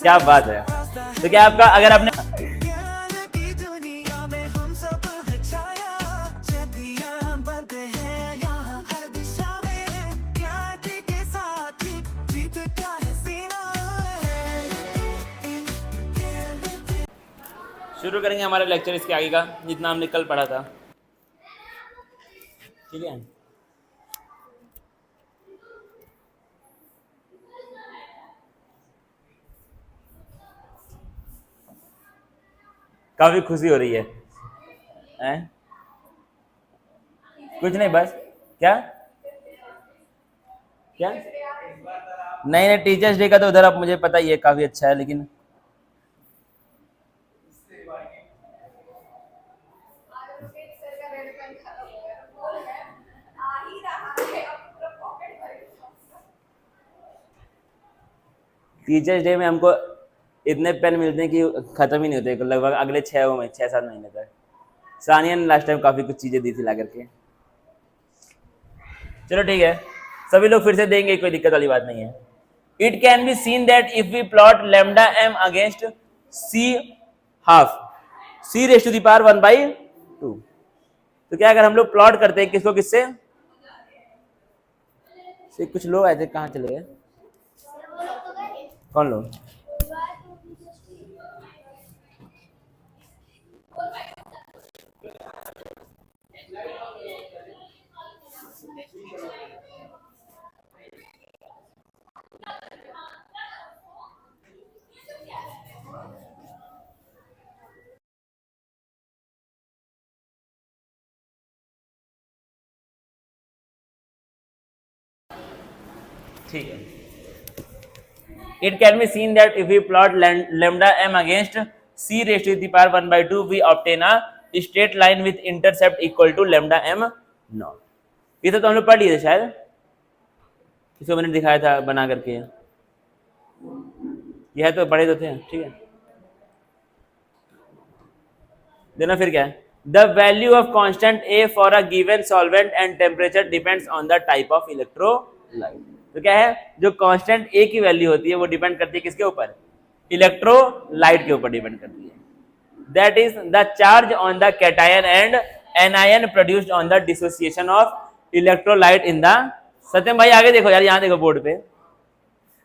क्या बात है। तो क्या आपका अगर आपने शुरू करेंगे हमारा लेक्चर इसके आगे का जितना हमने कल पढ़ा था, ठीक है। काफी खुशी हो रही है हैं? कुछ नहीं, बस क्या क्या नहीं नहीं, टीचर्स डे का तो उधर आप मुझे पता ही है काफी अच्छा है, लेकिन टीचर्स डे में हमको इतने पेन मिलते हैं कि खत्म ही नहीं होते लगभग अगले 6-7 महीने तक। सानिया ने लास्ट टाइम काफी कुछ चीजें दी थी ला करके। चलो ठीक है, सभी लोग फिर से देंगे, कोई दिक्कत वाली बात नहीं है। It can be seen that if we plot lambda M against C half C raise to the power 1/2, तो क्या अगर हम लोग प्लॉट करते हैं किसको किससे से, कुछ लोग आए थे, कहाँ चले गए, कौन लोग? ठीक है, it can be seen that if we plot lambda m against c raised to the power 1/2 we obtain a straight line with intercept equal to lambda m naught। ये तो हम लोग पढ़ लिए थे शायद, इसको मैंने दिखाया था बना करके, यह तो पढ़े तो थे, ठीक है। देना फिर क्या है, the value of constant a for a given solvent and temperature depends on the type of electrolyte. तो क्या है, जो कांस्टेंट a की वैल्यू होती है वो डिपेंड करती है किसके ऊपर, इलेक्ट्रोलाइट के ऊपर डिपेंड करती है। That is the charge on the cation and anion produced on the dissociation of electrolyte in the, Satyam भाई आगे देखो यार, यहां देखो बोर्ड पे,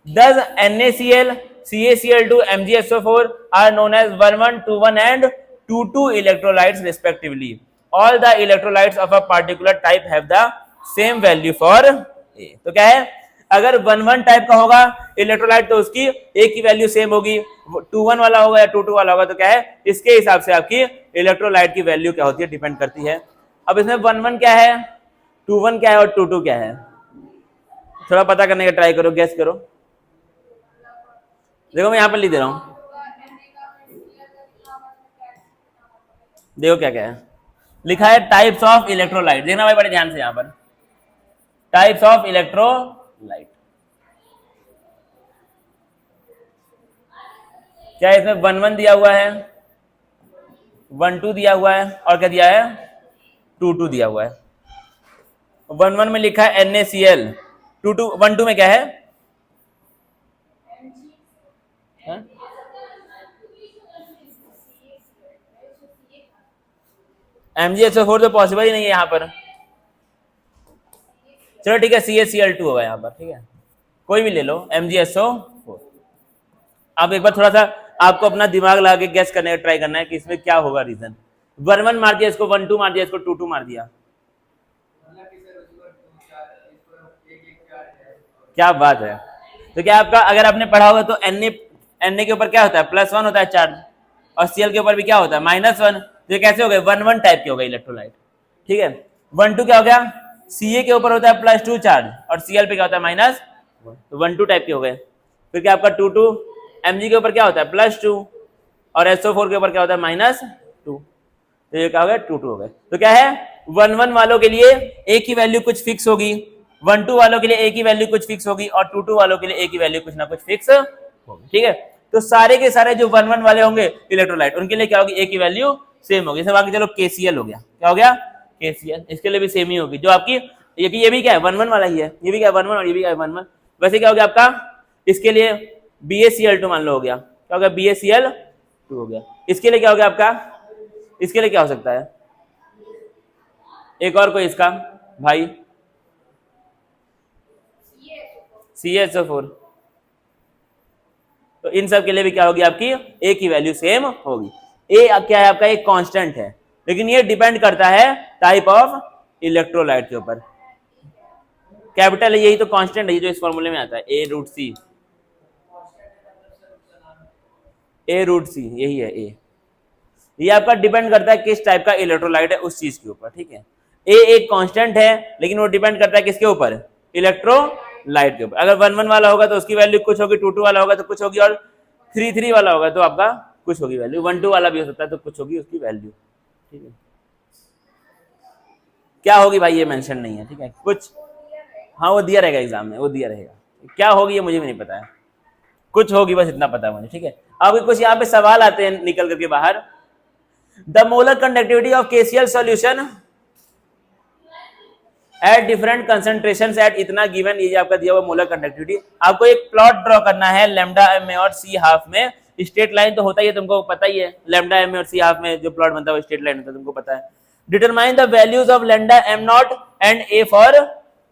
thus NaCl, CaCl2, MgSO4 are known as 1,1, 2,1 and 2,2 electrolytes respectively. All the electrolytes of a particular type have the same value for A। तो क्या है, अगर 1,1 टाइप का होगा इलेक्ट्रोलाइट तो उसकी A की वैल्यू सेम होगी, 2,1 वाला होगा या 2,2 वाला होगा, तो क्या है इसके हिसाब से आपकी इलेक्ट्रोलाइट की वैल्यू क्या होती है, डिपेंड करती है। अब इसमें 1,1 क्या है, 2,1 क्या है और 2,2 क्या है, थोड़ा पता करने का ट्राई करो, गेस करो। देखो मैं यहां पर लिख दे रहा हूं, देखो क्या क्या है लिखा है, टाइप्स ऑफ इलेक्ट्रोलाइट, देखना भाई बड़े ध्यान से, यहां पर टाइप्स ऑफ इलेक्ट्रोलाइट। क्या इसमें 1,1 दिया हुआ है, 1,2 दिया हुआ है, और क्या दिया है 2,2 दिया हुआ है। 1,1 में लिखा है NaCl, 2,2 1,2 में क्या है, MgSO4 तो पॉसिबल ही नहीं है यहाँ पर। चलो ठीक है, CaCl2 होगा यहाँ पर, ठीक है, कोई भी ले लो, MgSO4। आप एक बार थोड़ा सा आपको अपना दिमाग लगा के गैस करने का ट्राई करना है कि इसमें क्या होगा रीजन। 1,1 मार दिया, इसको 1,2 मार दिया, इसको 2,2 मार दिया, क्या बात है। तो क्या आपका अगर आपने पढ़ा होगा तो Na के ऊपर क्या होता है, +1 होता है चार्ज, और Cl के ऊपर भी क्या होता है, -1। तो ये कैसे हो गए, 1,1 टाइप के हो गए इलेक्ट्रोलाइट, ठीक है। 1,2 क्या हो गया, Ca के ऊपर होता है +2 चार्ज और Cl पे क्या होता है -1, तो 1,2 टाइप के हो गए। फिर क्या आपका 2,2, Mg के ऊपर क्या होता है +2 और SO4 के ऊपर क्या होता है -2, तो ये क्या हो गया 2,2 हो गए। तो क्या है, 1,1 वालों के लिए A की वैल्यू कुछ फिक्स होगी, 1,2 वालों के लिए A की वैल्यू कुछ फिक्स होगी, और 2,2 वालों के लिए A की वैल्यू कुछ ना कुछ फिक्स होगी, ठीक है। तो सारे के सारे जो 1,1 वाले होंगे इलेक्ट्रोलाइट, उनके लिए क्या होगी, A की वैल्यू सेम होगी। बाकी चलो KCl हो गया, क्या हो गया KCl, इसके लिए भी सेम ही होगी, जो आपकी ये भी क्या है 1,1 वाला ही है, ये भी क्या है 1,1 और ये भी क्या है 1,1। वैसे क्या हो गया आपका, इसके लिए BaCl2 मान लो हो गया, क्या हो गया, BaCl2 हो गया। इसके लिए क्या हो गया आपका, इसके लिए क्या हो सकता है, एक और कोई इसका भाई, CaSO4। तो इन सब के लिए भी क्या होगी आपकी, ए की वैल्यू सेम होगी। ए क्या है आपका, एक कांस्टेंट है, लेकिन ये डिपेंड करता है टाइप ऑफ इलेक्ट्रोलाइट के ऊपर। कैपिटल है, यही तो कांस्टेंट है जो इस फॉर्मूले में आता है, A√C, A√C यही है ए। ये आपका डिपेंड करता है किस टाइप का इलेक्ट्रोलाइट है उस चीज के ऊपर, ठीक है। ए एक कांस्टेंट है, लेकिन वो डिपेंड करता है किसके ऊपर, इलेक्ट्रोलाइट के ऊपर। अगर 1 1 वाला होगा तो उसकी वैल्यू कुछ होगी, 2 2 वाला होगा तो कुछ होगी, और 3 3 वाला होगा तो आपका कुछ होगी वैल्यू, 1 2 वाला भी हो सकता है तो कुछ होगी उसकी वैल्यू, ठीक है। क्या होगी भाई ये मेंशन नहीं है, ठीक है, कुछ, हाँ वो दिया रहेगा एग्जाम में, वो दिया रहेगा, क्या होगी ये मुझे भी नहीं पता है, कुछ होगी बस इतना पता है मुझे, ठीक है। अब कुछ यहाँ पे सवाल आते हैं निकल करके बाहर। The molar conductivity of KCl solution at different concentrations at इतना गिवन, ये आपका दिया हुआ मोलर कंडक्टिविटी। आपको एक प्लॉट ड्रॉ करना है लैम्डा m में और C हाफ में। स्ट्रेट लाइन तो होता ही है, तुमको पता ही है, लैम्डा m में और C हाफ में जो प्लॉट बनता है वो स्ट्रेट लाइन होता है, तुमको पता है। Determine the values of lambda m0 and A for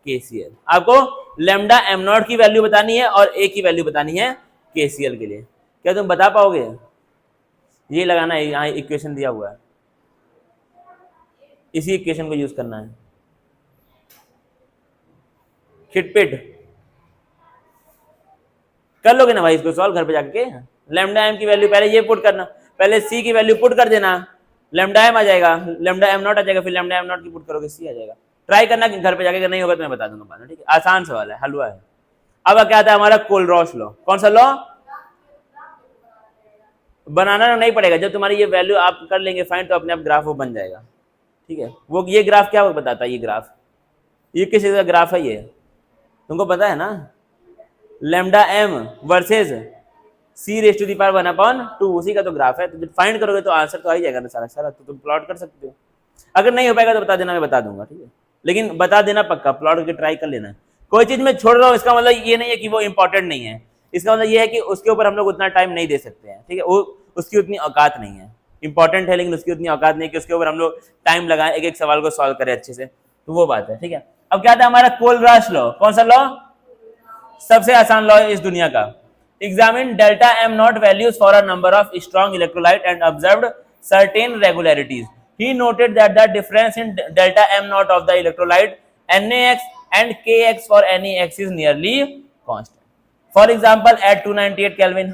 KCl। आपको लैम्डा m0 की वैल्यू बतानी है और A की वैल्यू बतानी है KCl के लिए। क्या तुम बता पाओगे? ये लगाना है, यहाँ इक्वेशन दिया हुआ है, इसी इक्वेशन को यूज करना है। खिटपिट कर लोगे ना भाई इसको सॉल्व घर पे जाके। लैम्डा m की वैल्यू पहले ये पुट करना, पहले C की वैल्यू पुट कर देना, लैम्डा m आ जाएगा, लैम्डा m0 आ जाएगा, फिर लैम्डा m0 की पुट करोगे C आ जाएगा। ट्राई करना कि घर पे जाके, अगर नहीं होगा तो मैं बता दूंगा बाद में, ठीक है। आसान सवाल है, हलवा है। अब क्या आता है हमारा कोलरॉस लॉ। कौन सा लॉ? बनाना नहीं पड़ेगा, जब तुम्हारी ये वैल्यू आप कर लेंगे फाइंड तो अपने आप ग्राफ वो बन जाएगा, ठीक है। वो ये ग्राफ क्या बताता है, ये ग्राफ, ये किस चीज का ग्राफ है, ये तुमको पता है ना, लैम्डा m वर्सेस C⁻1/2, उसी का तो ग्राफ है। तो जब फाइंड करोगे तो आंसर तो आ ही जाएगा ना सारा सारा, तो तुम प्लॉट कर सकते हो। अगर नहीं हो पाएगा तो बता देना, मैं बता दूंगा, ठीक है। लेकिन बता देना पक्का, प्लॉट करके ट्राई कर लेना। कोई चीज मैं छोड़ रहा हूँ इसका मतलब ये नहीं है कि वो इंपॉर्टेंट नहीं है, इसका मतलब ये है कि उसके ऊपर हम लोग उतना टाइम नहीं दे सकते हैं, ठीक है। वो उसकी उतनी औकात नहीं है, इंपॉर्टेंट है लेकिन उसकी उतनी औकात नहीं कि उसके ऊपर हम लोग टाइम लगाएं, एक एक सवाल को सॉल्व करें अच्छे से, तो वो बात है, ठीक है। अब क्या था हमारा कोलरॉस लॉ। कौन सा लॉ? सबसे आसान लॉ है इस दुनिया का। Examine delta m0 values for a number of strong electrolyte and observed certain regularities. He noted that the difference in delta m0 of the electrolyte NaX and Kx for NaX is nearly constant. For example, at 298 Kelvin,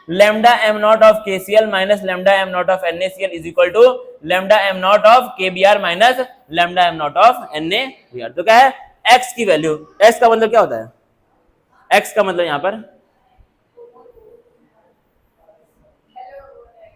lambda m0 of KCl minus lambda m0 of NaCl is equal to lambda m0 of KBr minus lambda m0 of NaBr। तो क्या है x की value, x का मतलब क्या होता है, x का मतलब यहां पर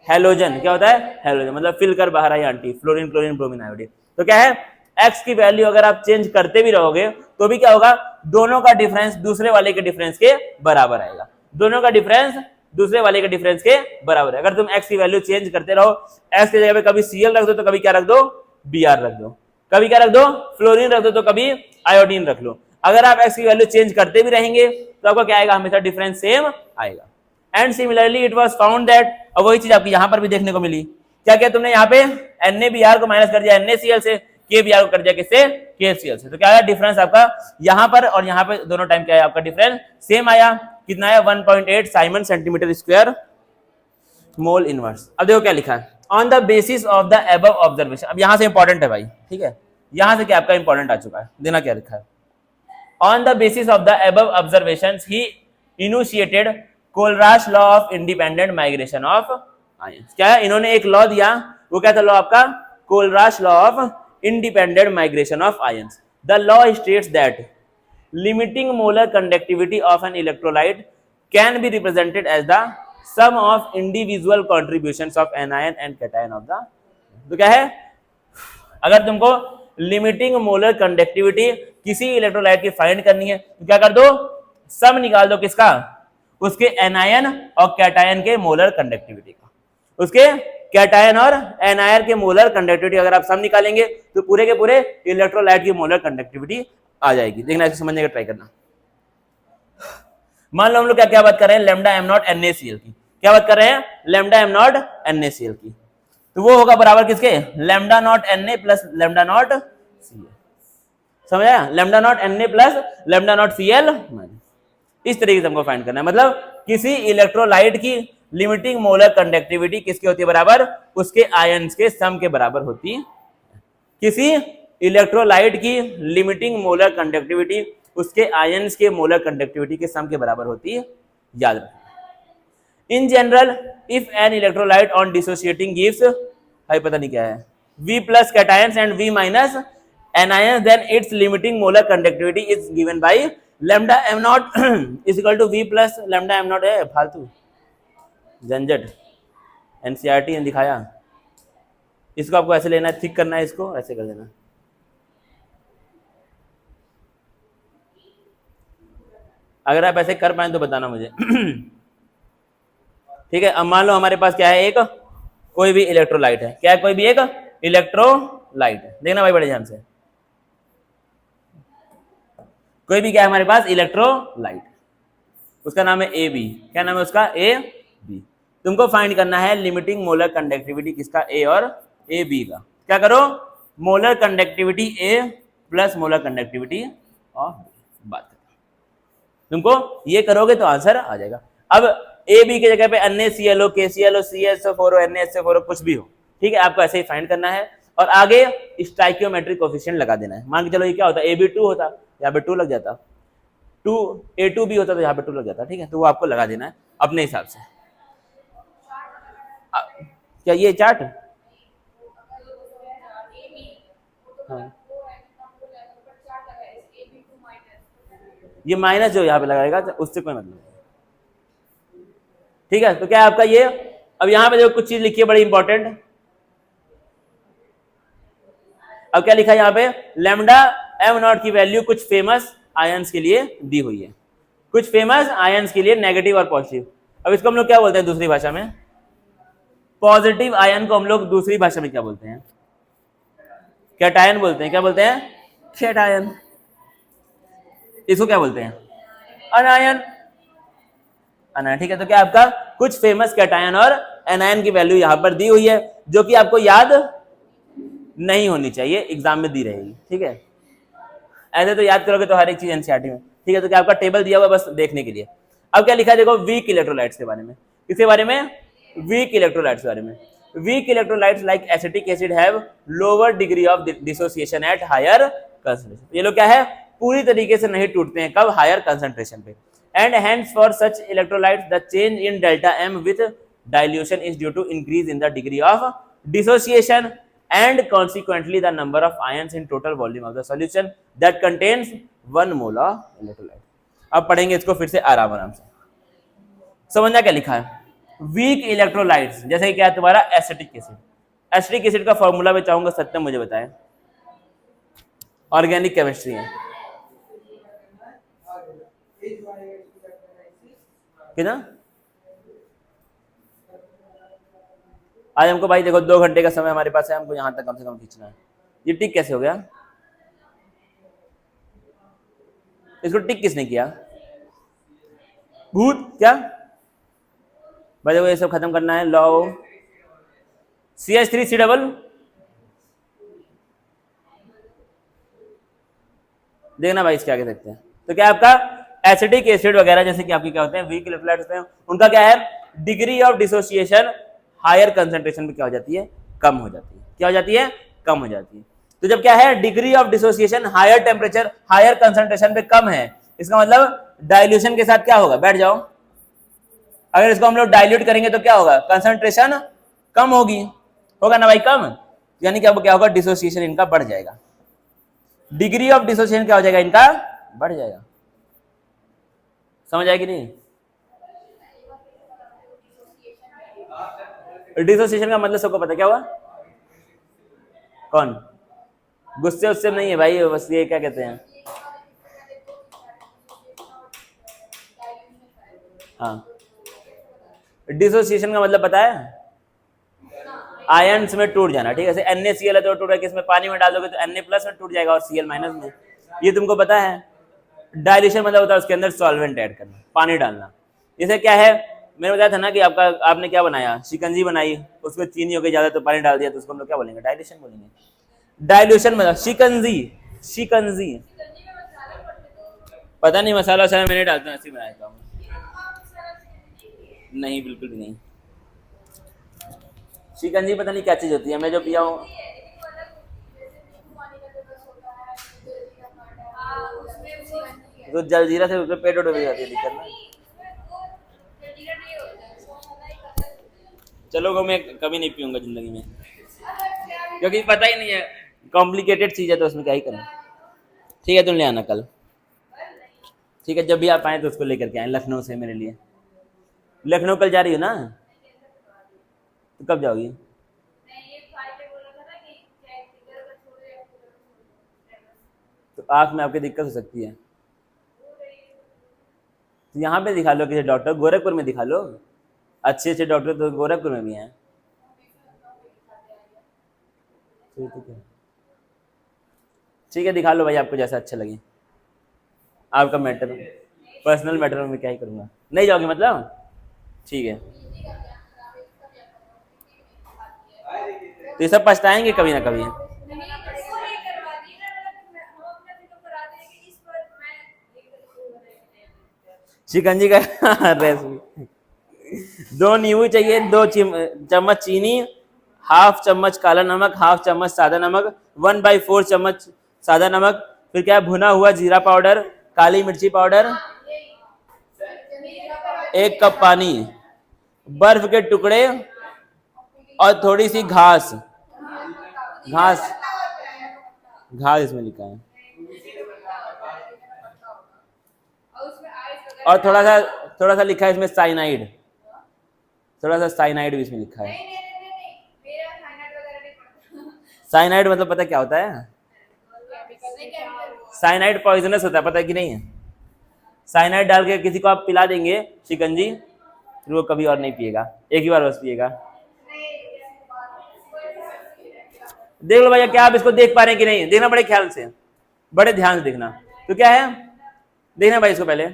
हेलोजन। क्या होता है? हेलोजन मतलब फिल कर बाहर आई aunty, fluorine chlorine bromine iodine. तो क्या है, x की वैल्यू अगर आप चेंज करते भी रहोगे तो भी क्या होगा, दोनों का डिफरेंस दूसरे वाले के डिफरेंस के बराबर आएगा, दोनों का डिफरेंस दूसरे वाले के डिफरेंस के बराबर है। अगर तुम x की वैल्यू चेंज करते रहो, x की जगह पे कभी Cl रख दो तो कभी क्या रख दो, Br रख दो, कभी क्या रख दो, फ्लोरीन रख दो तो कभी आयोडीन रख लो। अगर आप x की वैल्यू चेंज करते भी रहेंगे तो आपका क्या आएगा, हमेशा डिफरेंस सेम आएगा। And similarly it was found that, और वही चीज आपकी यहां पर भी देखने को मिली। क्या क्या तुमने यहाँ पे NaBr को माइनस कर दिया NaCl से, KBr को कर दिया किससे, KCl से। तो क्या आया डिफरेंस आपका यहाँ पर और यहाँ पे दोनों टाइम क्या है आपका डिफरेंस सेम आया। कितना आया 1.8 Simon centimetre square mole inverse. अब देखो क्या लिखा है, on the basis of the above observation. अब यहां से इंपॉर्टेंट है भाई, ठीक है, यहां से क्या आपका इंपॉर्टेंट आ चुका है, देना क्या लिखा है, on the basis of the above observations he initiated कोलरॉस law of independent migration of ions. क्या है, इन्होंने एक लॉ दिया, वो क्या था लॉ आपका, Kohlrausch law of independent migration of ions. The law states that limiting molar conductivity of an electrolyte can be represented as the sum of individual contributions of anion and cation of the. तो क्या है, अगर तुमको limiting molar conductivity किसी electrolyte की find करनी है तो क्या कर दो, सम निकाल दो किसका, उसके एनायन और कैटायन के मोलर कंडक्टिविटी का। उसके कैटायन और एनायन के मोलर कंडक्टिविटी अगर आप सम निकालेंगे तो पूरे के पूरे इलेक्ट्रोलाइट की मोलर कंडक्टिविटी आ जाएगी। देखना, इसे समझने का ट्राई करना। मान लो हम लोग क्या क्या बात कर रहे हैं, लैम्डा एम नॉट NaCl की, क्या बात कर रहे हैं, लैम्डा एम नॉट NaCl की, तो वो होगा बराबर किसके, lambda naught Na plus lambda naught Cl, समझ आया, lambda naught Na plus lambda naught Cl। इस तरीके से हमको फाइंड करना है, मतलब किसी इलेक्ट्रोलाइट की लिमिटिंग मोलर कंडक्टिविटी किसकी होती है, बराबर उसके आयंस के सम के बराबर होती है। किसी इलेक्ट्रोलाइट की लिमिटिंग मोलर कंडक्टिविटी उसके आयंस के मोलर कंडक्टिविटी के सम के बराबर होती है, याद रखना। In general if an electrolyte on dissociating gives, भाई पता नहीं क्या है, V plus cations and V minus anions, then its limiting molar conductivity is given by lambda M not is equal to V plus lambda M not. है फालतू झंझट, NCERT ने दिखाया, इसको आपको ऐसे लेना है, थिक करना है, इसको ऐसे कर देना। अगर आप ऐसे कर पाए तो बताना मुझे। ठीक है, अब मान लो हमारे पास क्या है, एक कोई भी इलेक्ट्रोलाइट है, क्या है, कोई भी एक इलेक्ट्रोलाइट है, देखना भाई बड़े ध्यान से, कोई भी क्या है हमारे पास इलेक्ट्रोलाइट, उसका नाम है AB, क्या नाम है उसका, AB। तुमको फाइंड करना है लिमिटिंग मोलर कंडक्टिविटी किसका, A और AB का। क्या करो, molar conductivity A plus molar conductivity of B, बात करो, तुमको ये करोगे तो आंसर आ जाएगा। अब AB की जगह पे NaCl, KCl, CSO4, NaSO4 कुछ भी हो, ठीक है, आपको ऐसे ही फाइंड करना है और आगे स्टाइकियोमेट्रिक कोफिशिएंट लगा देना है। मान के चलो ये क्या होता है, AB 2 होता, यहाँ पे 2 लग जाता, 2A2 भी होता तो यहाँ पे 2 लग जाता, ठीक है, तो वो आपको लगा देना है अपने हिसाब से। क्या ये चार्ट, हाँ, ये माइनस जो यहाँ पे लगाएगा उससे कोई मतलब नहीं, ठीक है। तो क्या है आपका ये, अब यहाँ पे जो कुछ चीज लिखी है बड़ी इंपॉर्टेंट, अब क्या लिखा है यहाँ पे, लैम्डा एम नॉट की वैल्यू कुछ फेमस आयंस के लिए दी हुई है, कुछ फेमस आयंस के लिए नेगेटिव और पॉजिटिव। अब इसको हम लोग क्या बोलते हैं दूसरी भाषा में, पॉजिटिव आयन को हम लोग दूसरी भाषा में क्या बोलते हैं, कैटायन बोलते हैं। क्या बोलते हैं, कैटायन। इसको क्या बोलते हैं, अनायन, अनायन, ठीक है। तो क्या आपका कुछ फेमस कैटायन और एनायन की वैल्यू यहां पर दी हुई है, जो कि आपको याद नहीं होनी चाहिए, एग्जाम में दी रहेगी, ठीक है। ऐसे तो याद करोगे तो हर एक चीज एनसीईआरटी में, ठीक है। तो क्या आपका टेबल दिया हुआ बस देखने के लिए। अब क्या लिखा है देखो, वीक इलेक्ट्रोलाइट्स के बारे में, किसके बारे में, वीक इलेक्ट्रोलाइट्स के बारे में। Weak electrolytes like acetic acid have lower degree of dissociation at higher concentration. ये लोग क्या है, पूरी तरीके से नहीं टूटते हैं, कब, हायर कंसंट्रेशन पे। And hence for such electrolytes the change in delta M with dilution is due to increase in the degree of dissociation and consequently the number of ions in total volume of the solution that contains 1 mole of electrolyte। अब पढ़ेंगे इसको फिर से आराम आराम से, समझना क्या लिखा है। वीक इलेक्ट्रोलाइट्स जैसे क्या है तुम्हारा एसिटिक एसिड, एसिटिक एसिड का फॉर्मूला मैं चाहूंगा सत्यम मुझे बताएं, ऑर्गेनिक केमिस्ट्री है कितना। आज हमको भाई देखो 2 घंटे का समय हमारे पास है, हमको यहां तक कम से कम खींचना है। ये टिक कैसे हो गया, इसको टिक किसने किया, भूत क्या भाई। देखो ये सब खत्म करना है, लॉ CH3C डबल, देखना भाई इसके आगे देखते हैं। तो क्या आपका एसिडिक एसिड वगैरह जैसे कि आपके क्या होते हैं, वीक इलेक्ट्रोलाइट होते हैं, उनका क्या है, degree of dissociation higher concentration पे क्या हो जाती है, कम हो जाती है। क्या हो जाती है, कम हो जाती है। तो जब क्या है, degree of dissociation higher temperature higher concentration पे कम है, इसका मतलब डाइल्यूशन के साथ क्या होगा, बैठ जाओ, अगर इसको हम लोग डाइल्यूट करेंगे तो क्या होगा, कंसंट्रेशन कम होगी, होगा ना भाई कम, यानी कि अब क्या होगा, डिसोसिएशन इनका बढ़ जाएगा, डिग्री ऑफ डिसोसिएशन क्या हो जाएगा, इनका बढ़ जाएगा। समझ आएगी नहीं, डिसोसिएशन का मतलब सबको पता क्या हुआ, कौन, गुस्से उससे नहीं है भाई, बस ये क्या कहते हैं, हाँ, डिसोसिएशन का मतलब पता है, आयंस में टूट जाना, ठीक है। जैसे NaCl है तो टूट रहा है, किसमें, पानी में डाल दोगे तो Na प्लस में टूट जाएगा और Cl माइनस में, ये तुमको पता है। डाइल्यूशन मतलब होता है उसके अंदर सॉल्वेंट ऐड करना, पानी डालना। जैसे क्या है, मैंने बताया था ना कि आपने क्या बनाया, शिकंजी बनाई, उसमें चीनी हो गई ज्यादा तो पानी डाल दिया, तो उसको हम लोग क्या बोलेंगे, डाइल्यूशन बोलेंगे। डाइल्यूशन मतलब शिकंजी, शिकंजी पता नहीं मसाला वसाला मैंने डालता हूँ, ऐसे ही बनाता हूँ। नहीं बिल्कुल भी नहीं, शिकंजी पता नहीं क्या चीज होती है, मैं जो पिया हूँ। तो जलजीरा से उसमें पेट उठ जाती है, दिक्कत ना। चलो वो मैं कभी नहीं पीऊंगा जिंदगी में, क्योंकि पता ही नहीं है, कॉम्प्लिकेटेड चीज है तो उसमें क्या ही करना। ठीक है तुम ले आना कल, ठीक है जब भी आप आए तो उसको लेकर के आए लखनऊ से मेरे लिए। लखनऊ कल जा रही हो ना, तो कब जाओगी? तो आँख में आपकी दिक्कत हो सकती है, तो यहाँ पे दिखा लो किसी डॉक्टर, गोरखपुर में दिखा लो, अच्छे अच्छे डॉक्टर तो गोरखपुर में भी हैं। ठीक है दिखा लो भाई, आपको जैसा अच्छा लगे, आपका मैटर, पर्सनल मैटर में मैं क्या ही करूँगा। नहीं जाओगे मतलब, ठीक है। तो ये सब पछताएंगे कभी ना कभी। शिकंजी का रेसिपी, 2 नींबू चाहिए, 2 चम्मच चीनी, हाफ चम्मच काला नमक, हाफ चम्मच सादा नमक, 1/4 चम्मच सादा नमक, फिर क्या है, भुना हुआ जीरा पाउडर, काली मिर्ची पाउडर, 1 कप पानी, बर्फ के टुकड़े और थोड़ी सी घास, घास घास इसमें लिखा है, और थोड़ा सा लिखा है इसमें साइनाइड, थोड़ा सा साइनाइड भी इसमें लिखा है। साइनाइड मतलब पता क्या होता है? साइनाइड पॉइजनस होता है, पता है कि नहीं है? साइनाइड डाल के किसी को आप पिला देंगे शिकंजी, फिर वो कभी और नहीं पिएगा, एक ही बार बस पिएगा। देख लो भैया, क्या आप इसको देख पा रहे हैं कि नहीं, देखना बड़े ख्याल से, बड़े ध्यान से देखना। तो क्या है, देखना भाई इसको पहले,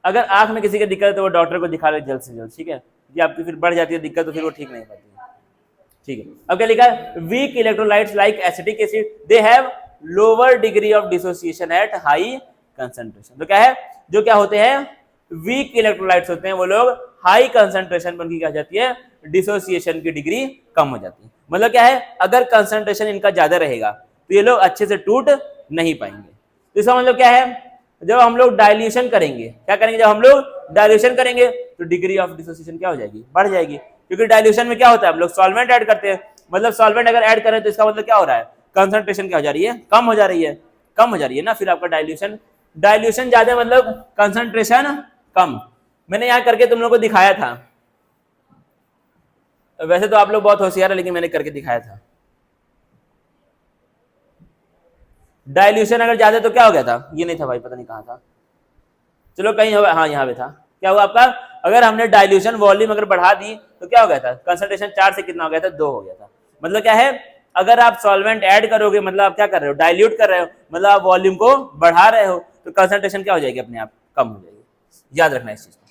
अगर आंख में किसी की दिक्कत है तो वो डॉक्टर को दिखा ले जल्द से जल्द, ठीक है? ये आपकी फिर बढ़ जाती है दिक्कत तो फिर वो ठीक नहीं पाती है, ठीक है? अब क्या लिखा है, week electrolytes like acetic acid they have lower degree of dissociation at high concentration. तो क्या है, जो क्या होते हैं, वीक इलेक्ट्रोलाइट्स होते हैं, वो लोग हाई कंसंट्रेशन पर क्या हो जाती है, डिसोसिएशन की डिग्री कम हो जाती है। मतलब क्या है, अगर कंसंट्रेशन इनका ज्यादा रहेगा तो ये लोग अच्छे से टूट नहीं पाएंगे। तो इसका मतलब क्या है, जब हम लोग डाइल्यूशन करेंगे, क्या करेंगे, जब हम लोग डाइल्यूशन करेंगे तो डिग्री ऑफ डिसोसिएशन क्या हो जाएगी, बढ़ जाएगी, क्योंकि डाइल्यूशन में क्या होता है, हम लोग सॉल्वेंट ऐड करते हैं, मतलब सॉल्वेंट अगर ऐड करें तो इसका मतलब क्या हो रहा है, कंसंट्रेशन क्या हो जा रही है, कम हो जा रही है, कम हो जा रही है ना, फिर आपका डाइल्यूशन ज्यादा मतलब कंसंट्रेशन कम। मैंने यहाँ करके तुम लोग को दिखाया था, वैसे तो आप लोग बहुत होशियार है, लेकिन मैंने करके दिखाया था। डाइल्यूशन अगर ज्यादा तो क्या हो गया था, ये नहीं था भाई, पता नहीं कहाँ था, चलो कहीं होगा, हाँ यहाँ पे था। क्या हुआ आपका, अगर हमने डाइल्यूशन वॉल्यूम अगर बढ़ा दी तो क्या हो गया था, कंसंट्रेशन 4 से कितना हो गया था, 2 हो गया था। मतलब क्या है, अगर आप सॉल्वेंट ऐड करोगे, मतलब आप क्या कर रहे हो, डाइल्यूट कर रहे हो, मतलब आप वॉल्यूम को बढ़ा रहे हो, तो कंसंट्रेशन क्या हो जाएगी, अपने आप कम हो जाएगी। याद रखना इस चीज को,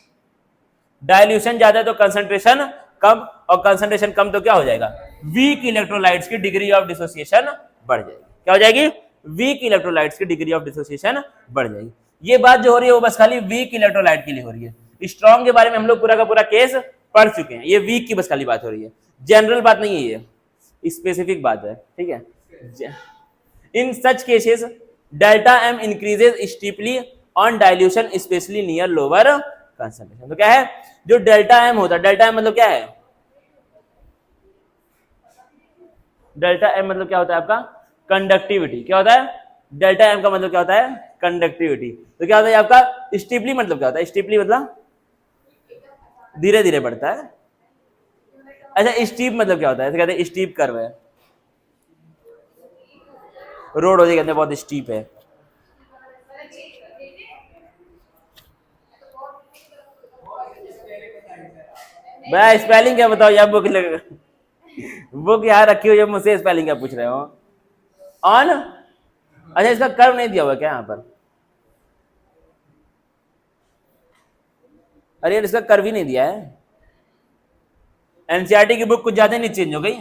डाइल्यूशन ज्यादा तो कंसंट्रेशन कम, और कंसंट्रेशन कम तो क्या हो जाएगा, वीक इलेक्ट्रोलाइट्स की डिग्री ऑफ डिसोसिएशन बढ़ जाएगी। क्या हो जाएगी, वीक इलेक्ट्रोलाइट्स की डिग्री ऑफ डिसोसिएशन बढ़ जाएगी। ये बात जो हो रही है वो बस खाली वीक इलेक्ट्रोलाइट के लिए हो रही है। स्ट्रॉन्ग के बारे में हम लोग पूरा का पूरा केस पढ़ चुके हैं, ये वीक की बस खाली बात हो रही है, जनरल बात नहीं है, ये स्पेसिफिक बात है, ठीक है? In such cases delta M increases steeply on dilution specially near lower concentration. तो क्या है, जो डेल्टा एम होता है, डेल्टा एम मतलब क्या है, डेल्टा एम मतलब क्या होता है आपका, कंडक्टिविटी। क्या होता है, डेल्टा एम का मतलब क्या होता है, कंडक्टिविटी। तो क्या होता है आपका, स्टीपली मतलब क्या होता है, स्टीपली मतलब धीरे धीरे बढ़ता है। अच्छा स्टीप मतलब क्या होता है, तो कहते हैं स्टीप कर्व है, रोड हो जाएगा बहुत स्टीप है। भाई स्पेलिंग क्या बताओ यार, बुक बुक यहाँ रखी हुई है, मुझसे स्पेलिंग क्या पूछ रहे हो, ऑन। अच्छा इसका कर्व नहीं दिया हुआ क्या यहाँ पर, अरे यार इसका कर्व ही नहीं दिया है। एनसीईआरटी की बुक कुछ ज्यादा नहीं चेंज हो गई।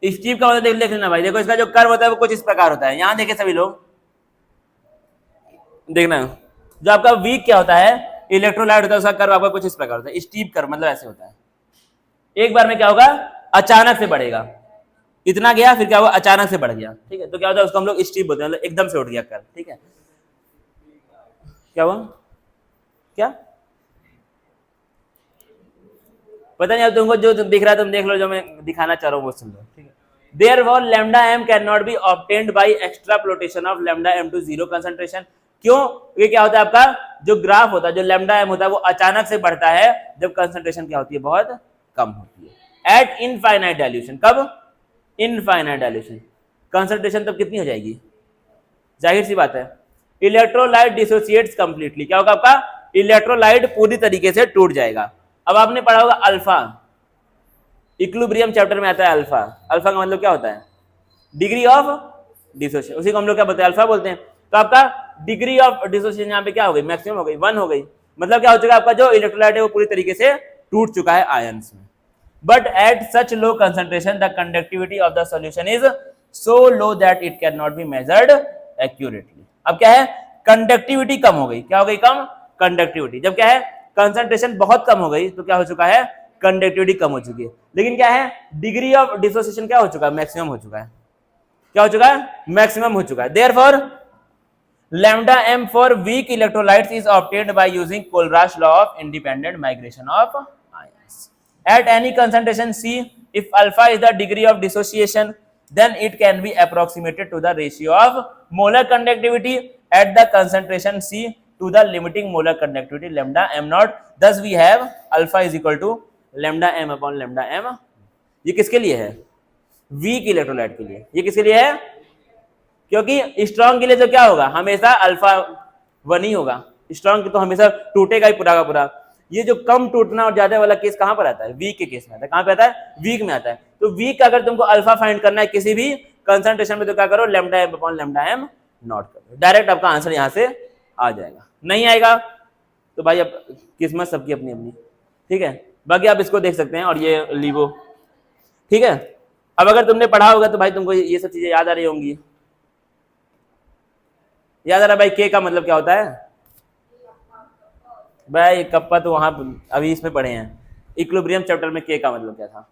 स्टीप का मतलब देख लेना भाई, देखो इसका जो कर्व होता है वो कुछ इस प्रकार होता है। यहां देखे सभी लोग, देखना जो आपका वीक क्या होता है, इलेक्ट्रोलाइट होता है, उसका कर्व आपका कुछ इस प्रकार होता है, स्टीप कर्व मतलब ऐसे होता है। एक बार में क्या होगा, अचानक से बढ़ेगा, इतना गया फिर क्या हुआ, अचानक से बढ़ गया, ठीक है। तो क्या होता है उसको हम लोग स्टीप बोलते हैं, मतलब एकदम से उठ गया कर्व, ठीक है। क्या हुआ, क्या पता नहीं, अब तुमको जो दिख रहा है तुम देख लो, जो मैं दिखाना चाह रहा हूँ वो सुन लो, ठीक है। Therefore lambda M cannot be obtained by extrapolation of lambda M to zero concentration. क्यों, ये क्या होता है आपका जो ग्राफ होता है, जो लैम्डा एम होता है वो अचानक से बढ़ता है जब कंसंट्रेशन क्या होती है, बहुत कम होती है, एट इनफाइनाइट डाइल्यूशन। कब, इनफाइनाइट डाइल्यूशन, कंसंट्रेशन तब कितनी हो जाएगी, जाहिर सी बात है, इलेक्ट्रोलाइट डिसोसिएट्स कंप्लीटली, क्या होगा आपका, इलेक्ट्रोलाइट पूरी तरीके से टूट जाएगा। अब आपने पढ़ा होगा अल्फा, इक्विलिब्रियम चैप्टर में आता है अल्फा। अल्फा का मतलब क्या होता है, डिग्री ऑफ डिसोसिएशन, उसी को हम लोग क्या बोलते हैं, अल्फा बोलते हैं। तो आपका डिग्री ऑफ डिसोसिएशन यहाँ पे क्या हो गई, मैक्सिमम हो गई, 1 हो गई। मतलब क्या हो चुका है, आपका जो इलेक्ट्रोलाइट है वो पूरी तरीके से टूट चुका है आयंस में। But at such low concentration the conductivity of the solution is so low that it can not be measured accurately. अब क्या है, कंडक्टिविटी कम हो गई, क्या हो गई, कम कंडक्टिविटी। जब क्या है, कंसंट्रेशन बहुत कम हो गई तो क्या हो चुका है, कंडक्टिविटी कम हो चुकी है। लेकिन क्या है, डिग्री ऑफ डिसोसिएशन क्या हो चुका है, मैक्सिमम हो चुका है, क्या हो चुका है, मैक्सिमम हो चुका है। Therefore lambda m for weak electrolytes is obtained by using Kohlraasch law of independent migration of ions at any concentration C. If alpha is the degree of dissociation, then it can be approximated to the ratio of molar conductivity at the concentration C to the limiting molar conductivity lambda m naught. Thus we have alpha is equal to lambda m upon lambda m. ये किसके लिए है, weak electrolyte के लिए। ये किसके लिए है, क्योंकि स्ट्रॉन्ग के लिए तो क्या होगा, हमेशा अल्फा 1 ही होगा, स्ट्रॉन्ग तो हमेशा टूटेगा ही पूरा का पूरा। ये जो कम टूटना और ज्यादा वाला केस कहां पर आता है, वीक के केस में आता है। कहां पे आता है, वीक में आता है। तो वीक अगर तुमको अल्फा फाइंड करना है किसी भी कंसंट्रेशन में, तो क्या करो, lambda M upon lambda M not करो, डायरेक्ट आपका आंसर यहां से आ जाएगा। नहीं आएगा तो भाई अब किस्मत सबकी अपनी अपनी, ठीक है। बाकी आप इसको देख सकते हैं, और ये लीवो, ठीक है। अब अगर तुमने पढ़ा होगा तो भाई तुमको ये सब चीजें याद आ रही होंगी। याद आ रहा भाई, के का मतलब क्या होता है भाई, कप्पा तो वहां अभी इसमें पढ़े हैं, इक्विलिब्रियम चैप्टर में के का मतलब क्या था।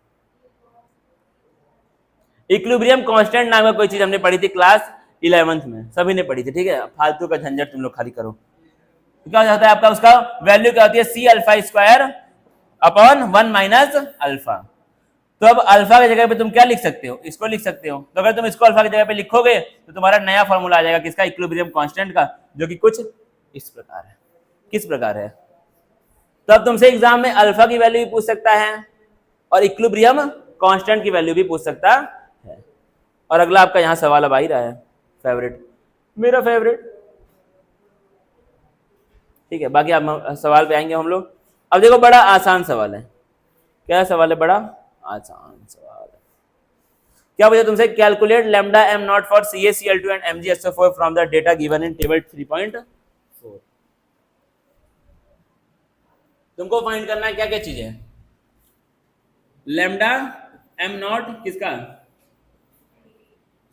इक्विलिब्रियम कांस्टेंट नाम का कोई चीज हमने पढ़ी थी क्लास 11th में, सभी ने पढ़ी थी, ठीक है। फालतू का झंझट तुम लोग खाली करो। तो क्या हो जाता है आपका, उसका वैल्यू क्या होती है, C alpha square upon 1 minus alpha. तो अब अल्फा की जगह पे तुम क्या लिख सकते हो, इसको लिख सकते हो। तो अगर तुम इसको अल्फा की जगह पे लिखोगे तो तुम्हारा नया फॉर्मूला आ जाएगा किसका, इक्विलिब्रियम कांस्टेंट का, जो कि कुछ इस प्रकार है। किस प्रकार है, तो अब तुमसे एग्जाम में अल्फा की वैल्यू भी पूछ सकता है और इक्विलिब्रियम कांस्टेंट की वैल्यू भी पूछ सकता है। और अगला आपका यहां सवाल अब आ ही रहा है, फेवरेट, मेरा फेवरेट, ठीक है। बाकी आप सवाल पे आएंगे हम लोग। अब देखो बड़ा आसान सवाल है, क्या सवाल है, बड़ा आसान सवाल है। क्या पूछा तुमसे, calculate lambda M not for CaCl2 and MgSO4 from the data given in table 3.4। तुमको फाइंड करना है क्या क्या चीज है, लैम्डा एम नॉट किसका,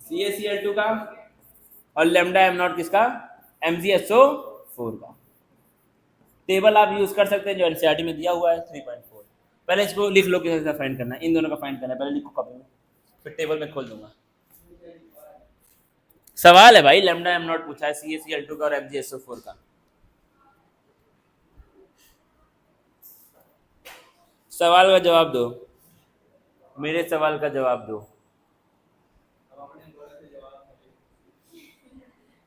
CaCl2 का, और लैम्डा एम नॉट किसका, MgSO4 का। टेबल आप यूज कर सकते हैं जो एनसीईआरटी में दिया हुआ है 3.4। पहले इसको लिख लो कैसे फाइंड करना है, इन दोनों का फाइंड करना है, पहले लिखो कॉपी में, फिर टेबल में खोल दूंगा। सवाल है भाई, लैम्डा एम नॉट पूछा है CaCl2 का और MgSO4 का। सवाल का जवाब दो, मेरे सवाल का जवाब दो।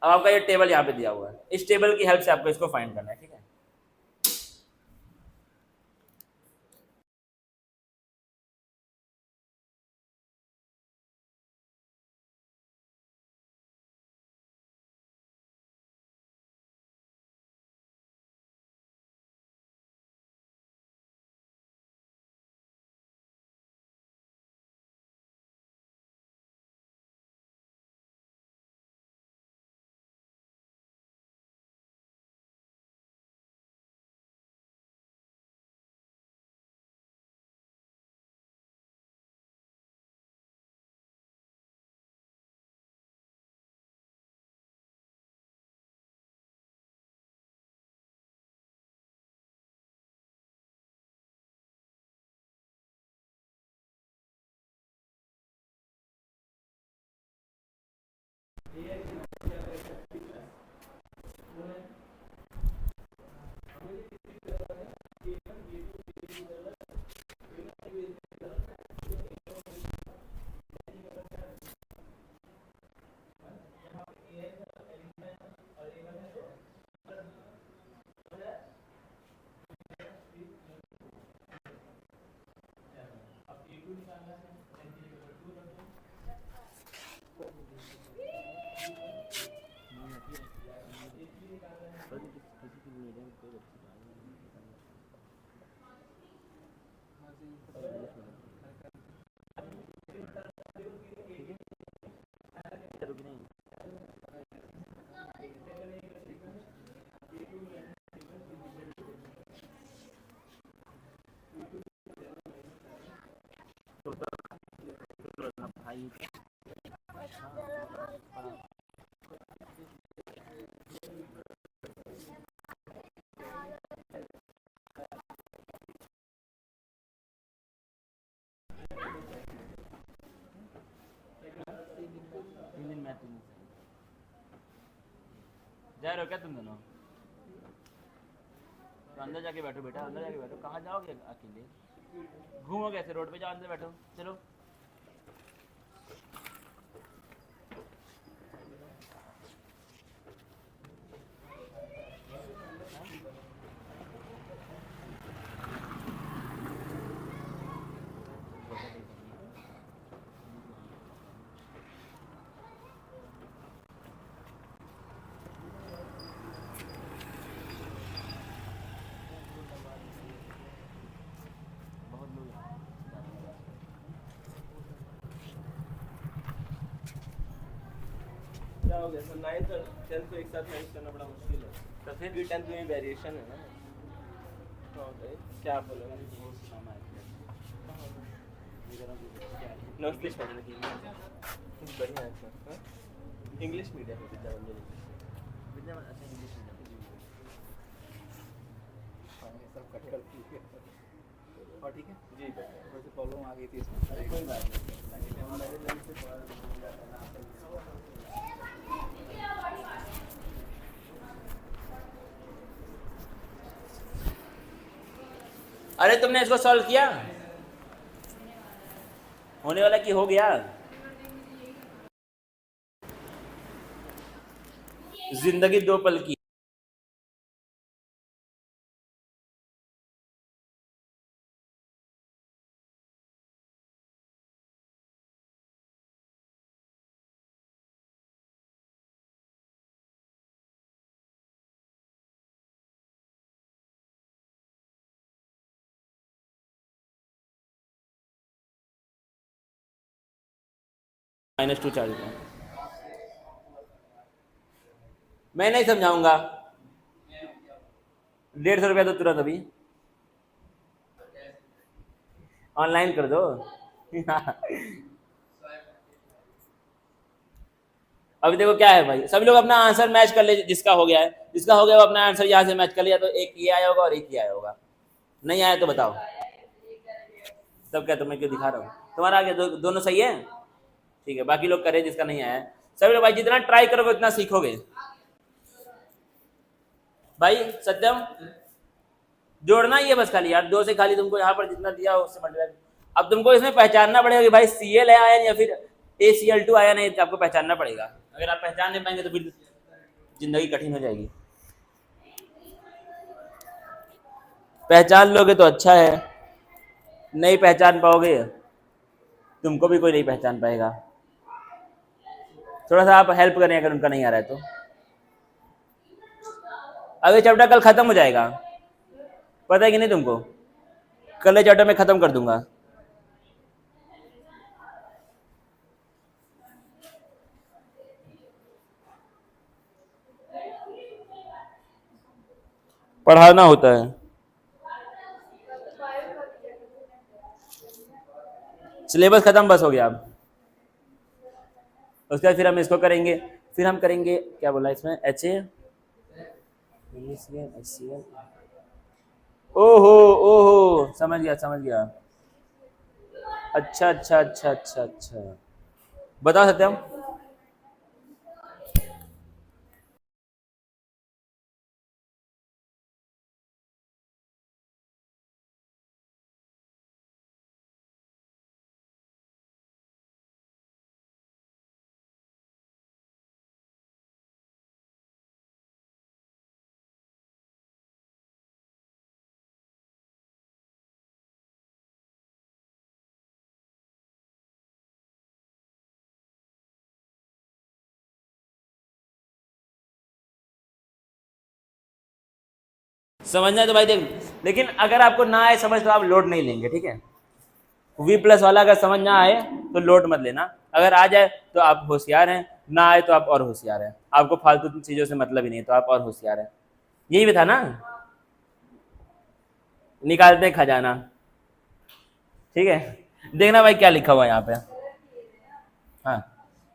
अब आपका ये टेबल यहाँ पे दिया हुआ है, इस टेबल की हेल्प से आपको इसको फाइंड करना है, ठीक है। जा रहे हो क्या तुम दोनों? तो अंदर जाके बैठो बेटा, अंदर जाके बैठो। कहाँ जाओगे अकेले? घूमो कैसे? रोड पे जाओ, अंदर बैठो, चलो। क्या हो गया सर? 9th और 10th को एक साथ मैनेज करना बड़ा मुश्किल है। तो फिर 10th में वेरिएशन है ना। हाँ भाई, क्या बोलो? नमस्ते सर। बढ़िया है सर। इंग्लिश मीडियम में विद्या मंदिर। सब कट कर दिए और ठीक है जी बढ़िया। वैसे प्रॉब्लम आ गई थी इसमें। कोई बात नहीं। अरे तुमने इसको सॉल्व किया? होने वाला कि हो गया? जिंदगी दो पल की। -2 चार्ज का मैं नहीं समझाऊंगा। 150 रुपया तो तुरंत अभी ऑनलाइन कर दो। अभी देखो क्या है भाई, सभी लोग अपना आंसर मैच कर ले। जिसका हो गया है, जिसका हो गया वो अपना आंसर यहाँ से मैच कर लिया, तो एक ये आया होगा और एक ये आया होगा। नहीं आया तो बताओ। तब क्या तुम्हें क्यों दिखा रहा हूँ? तुम्हारा आ गया, दोनों सही है। ठीक है, बाकी लोग करें जिसका नहीं आया है। सभी लोग भाई जितना ट्राई करोगे उतना सीखोगे भाई। सत्यम, जोड़ना ही है बस खाली यार। 2 से खाली तुमको यहाँ पर जितना दिया उससे मल्टीप्लाई। अब तुमको इसमें पहचानना पड़ेगा कि भाई Cl है आया या फिर ACl2 आया नहीं, आपको पहचानना पड़ेगा। अगर आप पहचान नहीं पाएंगे तो फिर जिंदगी कठिन हो जाएगी। पहचान लोगे तो अच्छा है, नहीं पहचान पाओगे तुमको भी कोई नहीं पहचान पाएगा। थोड़ा सा आप हेल्प करें अगर उनका नहीं आ रहा है तो। अब ये चैप्टर कल खत्म हो जाएगा, पता है कि नहीं तुमको? कल ये चैप्टर में खत्म कर दूंगा। पढ़ाना होता है। सिलेबस खत्म बस हो गया। अब उसके बाद फिर हम इसको करेंगे। फिर हम करेंगे क्या बोला इसमें, HCl। ओहो ओहो, समझ गया समझ गया। अच्छा अच्छा अच्छा अच्छा अच्छा, बता सत्यम। समझना है तो भाई देख, लेकिन अगर आपको ना आए समझ तो आप लोड नहीं लेंगे, ठीक है। V प्लस वाला अगर समझ ना आए तो लोड मत लेना, अगर आ जाए तो आप होशियार हैं, ना आए तो आप और होशियार हैं, आपको फालतू चीजों से मतलब ही नहीं तो आप और होशियार हैं। यही भी था ना, निकालते हैं खजाना, ठीक है। देखना भाई क्या लिखा हुआ है यहाँ पे। हाँ,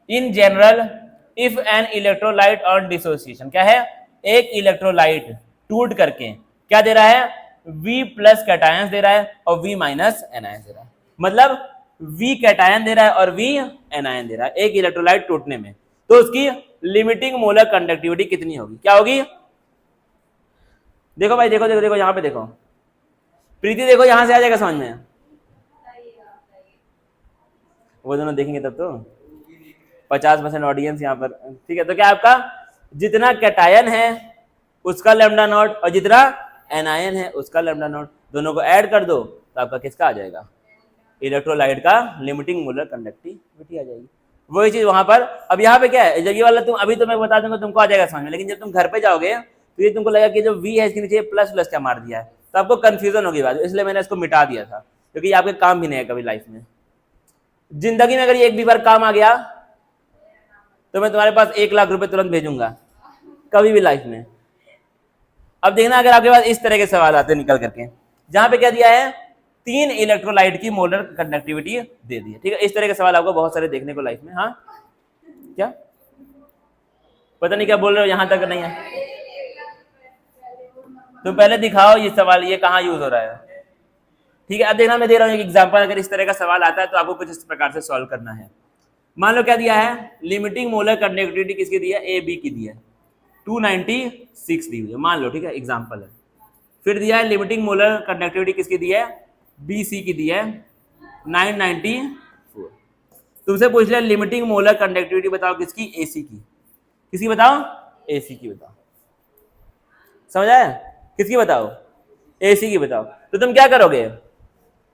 इन general if an electrolyte on dissociation, क्या है, एक इलेक्ट्रोलाइट टूट करके क्या दे रहा है, V प्लस कैटायंस दे रहा है और V माइनस एनायंस दे रहा है, मतलब V कैटायन दे रहा है और V एनायन दे रहा है एक इलेक्ट्रोलाइट टूटने में, तो उसकी लिमिटिंग मोलर कंडक्टिविटी कितनी होगी, क्या होगी। देखो भाई, देखो देखो देखो यहाँ पे देखो, प्रीति देखो यहां से आ जाएगा समझ में, वो दोनों देखेंगे तब तो 50% ऑडियंस यहाँ पर, ठीक है। तो क्या आपका जितना कैटायन है उसका लैम्डा नॉट और जितना एनायन है उसका लैम्डा नॉट, दोनों को ऐड कर दो तो आपका किसका आ जाएगा, इलेक्ट्रोलाइट का लिमिटिंग मोलर कंडक्टिविटी आ जाएगी। वही चीज वहां पर, अब यहाँ पे क्या है, जब ये वाला तुम अभी तो मैं बता दूंगा तुमको आ जाएगा समझ में, लेकिन जब तुम घर पे जाओगे तो ये तुमको लगेगा कि जो V है इसके नीचे प्लस प्लस क्या मार दिया है, तो आपको कंफ्यूजन होगी बात, इसलिए मैंने इसको मिटा दिया था, क्योंकि आपके काम भी नहीं है कभी लाइफ में। जिंदगी में अगर ये एक भी बार काम आ गया तो मैं तुम्हारे पास 1 लाख रुपए तुरंत भेजूंगा, कभी भी लाइफ में। अब देखना अगर आपके पास इस तरह के सवाल आते हैं निकल करके, जहां पे क्या दिया है, 3 इलेक्ट्रोलाइट की मोलर कंडक्टिविटी दे दी है, ठीक है। इस तरह के सवाल आपको बहुत सारे देखने को लाइफ में। हाँ क्या पता नहीं क्या बोल रहे हो, यहां तक नहीं है, तो पहले दिखाओ ये सवाल ये कहाँ यूज हो रहा है, ठीक है। अब देखना मैं दे रहा हूँ एक एग्जांपल, अगर इस तरह का सवाल आता है तो आपको कुछ इस प्रकार से सॉल्व करना है। मान लो क्या दिया है, लिमिटिंग मोलर कंडक्टिविटी किसकी दी है, ए बी की दी है, 296 दी हुई है मान लो, ठीक है, एग्जांपल है। फिर दिया है लिमिटिंग मोलर कंडक्टिविटी किसकी दी है, बी सी की दी है 994। तुमसे पूछ लिया लिमिटिंग मोलर कंडक्टिविटी बताओ किसकी, ए सी की, किसकी बताओ, ए सी की बताओ, समझ आया, किसकी बताओ, ए सी की बताओ। तो तुम क्या करोगे,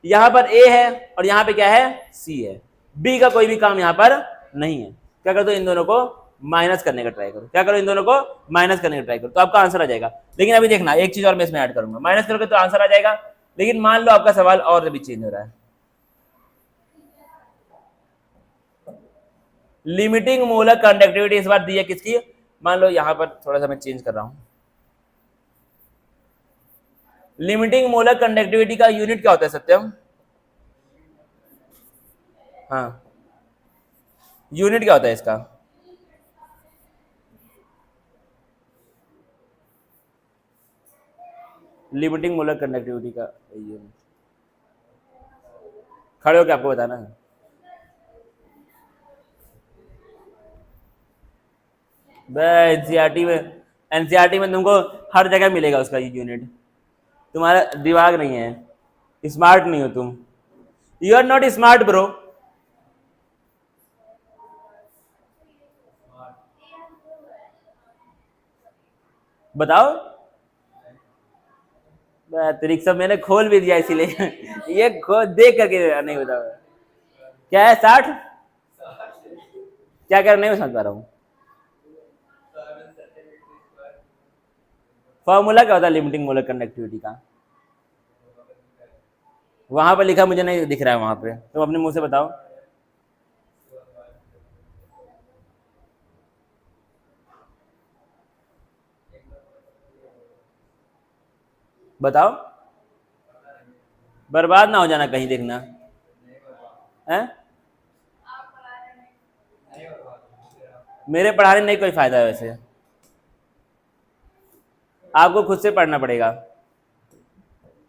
यहां पर ए है और यहां पे क्या है, सी है, बी का कोई भी काम यहां पर नहीं है, क्या कर दो इन दोनों को माइनस करने का ट्राई करो, क्या करो इन दोनों को माइनस करने का ट्राई करो, तो आपका आंसर आ जाएगा। लेकिन अभी देखना एक चीज और मैं इसमें ऐड करूंगा, माइनस करोगे तो आंसर आ जाएगा, लेकिन मान लो आपका सवाल और भी चेंज हो रहा है, लिमिटिंग मोलर कंडक्टिविटी इस बार दी है किसकी, मान लो यहां पर थोड़ा सा मैं चेंज कर रहा हूं, लिमिटिंग मोलर कंडक्टिविटी का यूनिट क्या होता है सत्यम, हाँ यूनिट क्या होता है इसका, लिमिटिंग मोलर कंडक्टिविटी का यूनिट, खड़े होकर आपको बताना है। एनसीईआरटी में तुमको हर जगह मिलेगा उसका यूनिट, तुम्हारा दिमाग नहीं है, स्मार्ट नहीं हो तुम, you are not smart bro. बताओ, रिक्शा मैंने खोल भी दिया इसीलिए ये खोल देख करके नहीं बताओ क्या है 60, क्या कर नहीं समझ पा रहा हूँ, फॉर्मूला क्या होता है लिमिटिंग मोलर कंडक्टिविटी का, वहां पर लिखा मुझे नहीं दिख रहा है, वहां पे तुम अपने मुंह से बताओ, बताओ, बर्बाद ना हो जाना कहीं, देखना है, मेरे पढ़ाने नहीं कोई फायदा है, वैसे आपको खुद से पढ़ना पड़ेगा,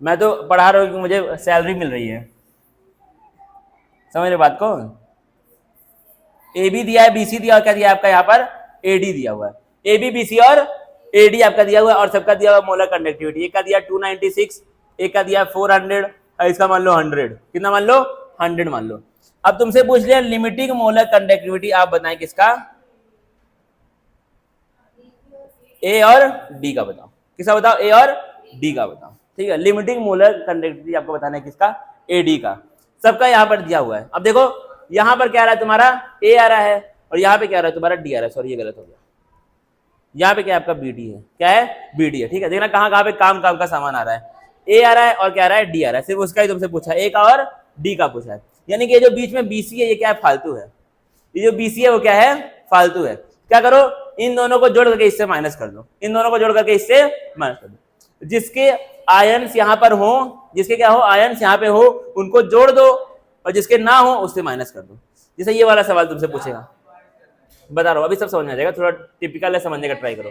मैं तो पढ़ा रहा हूँ कि मुझे सैलरी मिल रही है, समझ रहे बात को, ए बी दिया है, बी सी दिया, और क्या दिया है आपका यहाँ पर, ए डी दिया हुआ है, ए बी बी सी और ए डी आपका दिया हुआ है, और सबका दिया हुआ मोलर कंडक्टिविटी, एक का दिया 296, एक का दिया 400 और इसका मान लो 100, कितना मान लो 100 मान लो। अब तुमसे पूछ लिया लिमिटिंग मोलर कंडक्टिविटी, आप बताएं किसका, ए और डी का बताओ, किसका बताओ, ए और डी का बताओ, ठीक है। लिमिटिंग मोलर कंडक्टिविटी आपको बताना है किसका, ए डी का, सबका यहाँ पर दिया हुआ है। अब देखो यहाँ पर क्या आ रहा है तुम्हारा, ए आ रहा है, और यहाँ पे क्या आ रहा है तुम्हारा, डी आ रहा है, सॉरी ये गलत हो गया, यहाँ पे क्या है आपका बी डी है, क्या है बी डी है, ठीक है। देखना कहाँ कहाँ पे काम काम का सामान आ रहा है, ए आ रहा है और क्या आ रहा है डी आ रहा है, सिर्फ उसका ही तुमसे पूछा है, ए का और डी का पूछा है। यानी कि ये जो बीच में बीसी है ये क्या है, फालतू है, ये जो बीसी है वो क्या है, फालतू है। क्या करो, इन दोनों को जोड़ करके इससे माइनस कर दो, इन दोनों को जोड़ करके इससे माइनस कर दो। जिसके आयन्स यहाँ पर हो, जिसके क्या हो आयन्स यहाँ पे हो, उनको जोड़ दो, और जिसके ना हो उससे माइनस कर दो। जैसे ये वाला सवाल तुमसे पूछेगा, बता रहा हूँ अभी सब समझ में आ जाएगा, थोड़ा टिपिकल है, समझने का ट्राई करो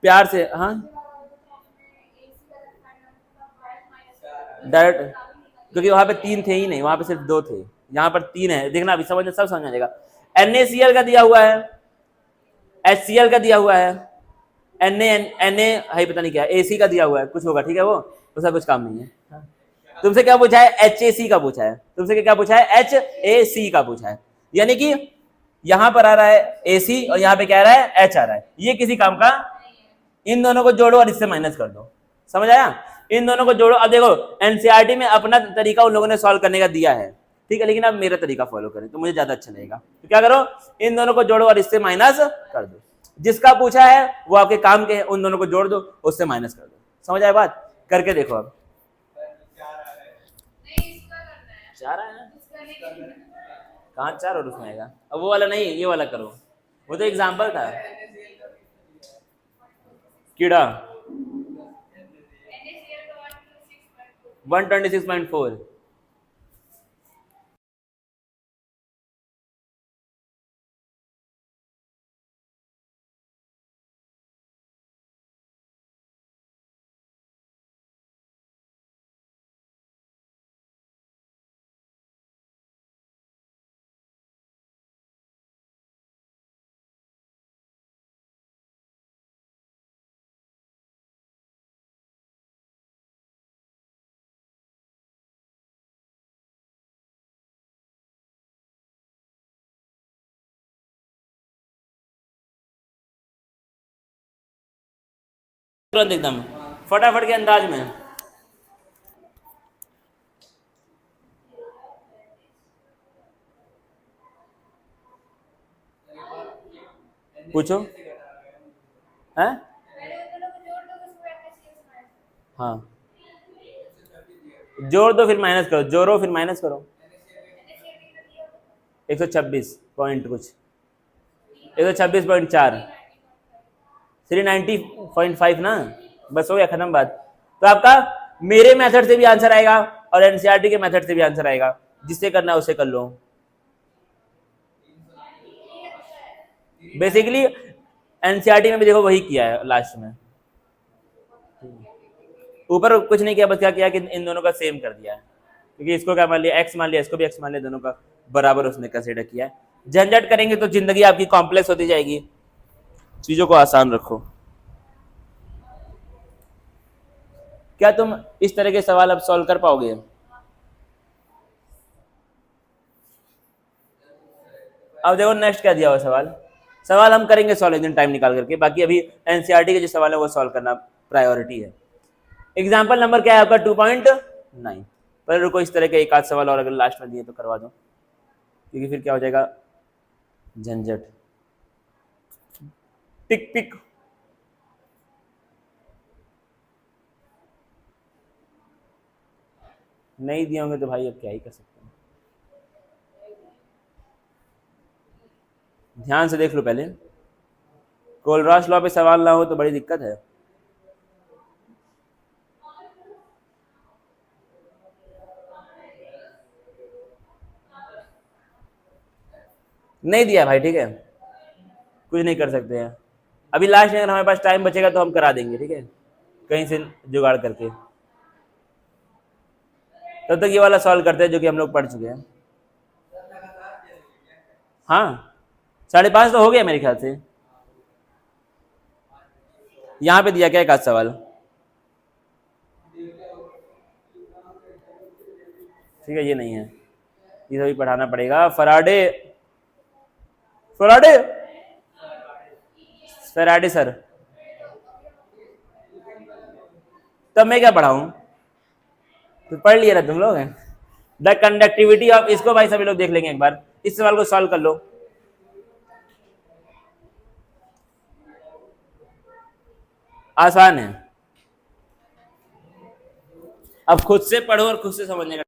प्यार से। हाँ डायरेक्ट, क्योंकि वहां पे 3 थे ही नहीं, वहां पे सिर्फ 2 थे, यहाँ पर 3 है। देखना अभी समझ सब समझ आ जाएगा। NaCl का दिया हुआ है, HCl का दिया हुआ है, Na है पता नहीं क्या, AC का दिया हुआ है, कुछ होगा, ठीक है, वो उसका कुछ काम नहीं है। तुमसे क्या पूछा है, HAC का पूछा है, तुमसे क्या पूछा है, HAC का पूछा है। यानी कि यहां पर आ रहा है AC और यहाँ पे क्या आ रहा है, H आ रहा है, ये किसी काम का। इन दोनों को जोड़ो और इससे माइनस कर दो, समझ आया, इन दोनों को जोड़ो। अब देखो एनसीईआरटी में अपना तरीका उन लोगों ने सॉल्व करने का दिया है, ठीक है, लेकिन अब मेरा तरीका फॉलो करें तो मुझे ज्यादा अच्छा लगेगा। तो क्या करो, इन दोनों को जोड़ो और इससे माइनस कर दो। जिसका पूछा है वो आपके काम के है, उन दोनों को जोड़ दो, उससे माइनस कर दो। समझ आए बात, करके देखो। अब 4 आया, कहाँ 4 और उसमें आएगा, अब वो वाला नहीं, ये वाला करो, वो तो एग्जाम्पल था। कीड़ा 126.4, तुरंत एकदम फटाफट के अंदाज में। पूछो, है हाँ, जोड़ दो फिर माइनस करो, जोड़ो फिर माइनस करो। 126 पॉइंट कुछ, 126.4, 390.5 ना, बस हो गया, खत्म बात। तो आपका मेरे मेथड से भी आंसर आएगा और एनसीईआरटी के मेथड से भी आंसर आएगा, जिससे करना है उसे कर लो। बेसिकली एनसीईआरटी में भी देखो वही किया है लास्ट में, ऊपर कुछ नहीं किया, बस क्या किया कि इन दोनों का सेम कर दिया है, क्योंकि इसको क्या मान लिया, एक्स मान लिया, इसको भी एक्स मान लिया, दोनों का बराबर उसने कंसीडर किया है। झंझट करेंगे तो जिंदगी आपकी कॉम्प्लेक्स होती जाएगी, चीजों को आसान रखो। क्या तुम इस तरह के सवाल अब सॉल्व कर पाओगे? अब देखो नेक्स्ट क्या दिया हुआ सवाल, सवाल हम करेंगे सॉल्व एक दिन टाइम निकाल करके, बाकी अभी एनसीईआरटी के जो सवाल है वो सॉल्व करना प्रायोरिटी है। एग्जाम्पल नंबर क्या है आपका 2.9। पर रुको, इस तरह के एक आध सवाल और अगर लास्ट में दिए तो करवा दो, क्योंकि फिर क्या हो जाएगा झंझट। टिक पिक, नहीं दिए होंगे तो भाई अब क्या ही कर सकते हैं, ध्यान से देख लो पहले, कोलराश लॉ पे सवाल ना हो तो बड़ी दिक्कत है। नहीं दिया भाई, ठीक है, कुछ नहीं कर सकते हैं अभी। लास्ट में अगर हमारे पास टाइम बचेगा तो हम करा देंगे, ठीक है, कहीं से जुगाड़ करके। तब तक ये वाला सॉल्व करते हैं जो कि हम लोग पढ़ चुके हैं। हाँ 5.5 तो हो गया मेरे ख्याल से। यहाँ पे दिया क्या एक आध सवाल, ठीक है, ये नहीं है, ये भी पढ़ाना पड़ेगा। फराडे फराडे फराडे सर, तब मैं क्या पढ़ाऊं, तो पढ़ लिया ना तुम लोग। द कंडक्टिविटी ऑफ, इसको भाई सभी लोग देख लेंगे एक बार, इस सवाल को सॉल्व कर लो। आसान है, अब खुद से पढ़ो और खुद से समझने का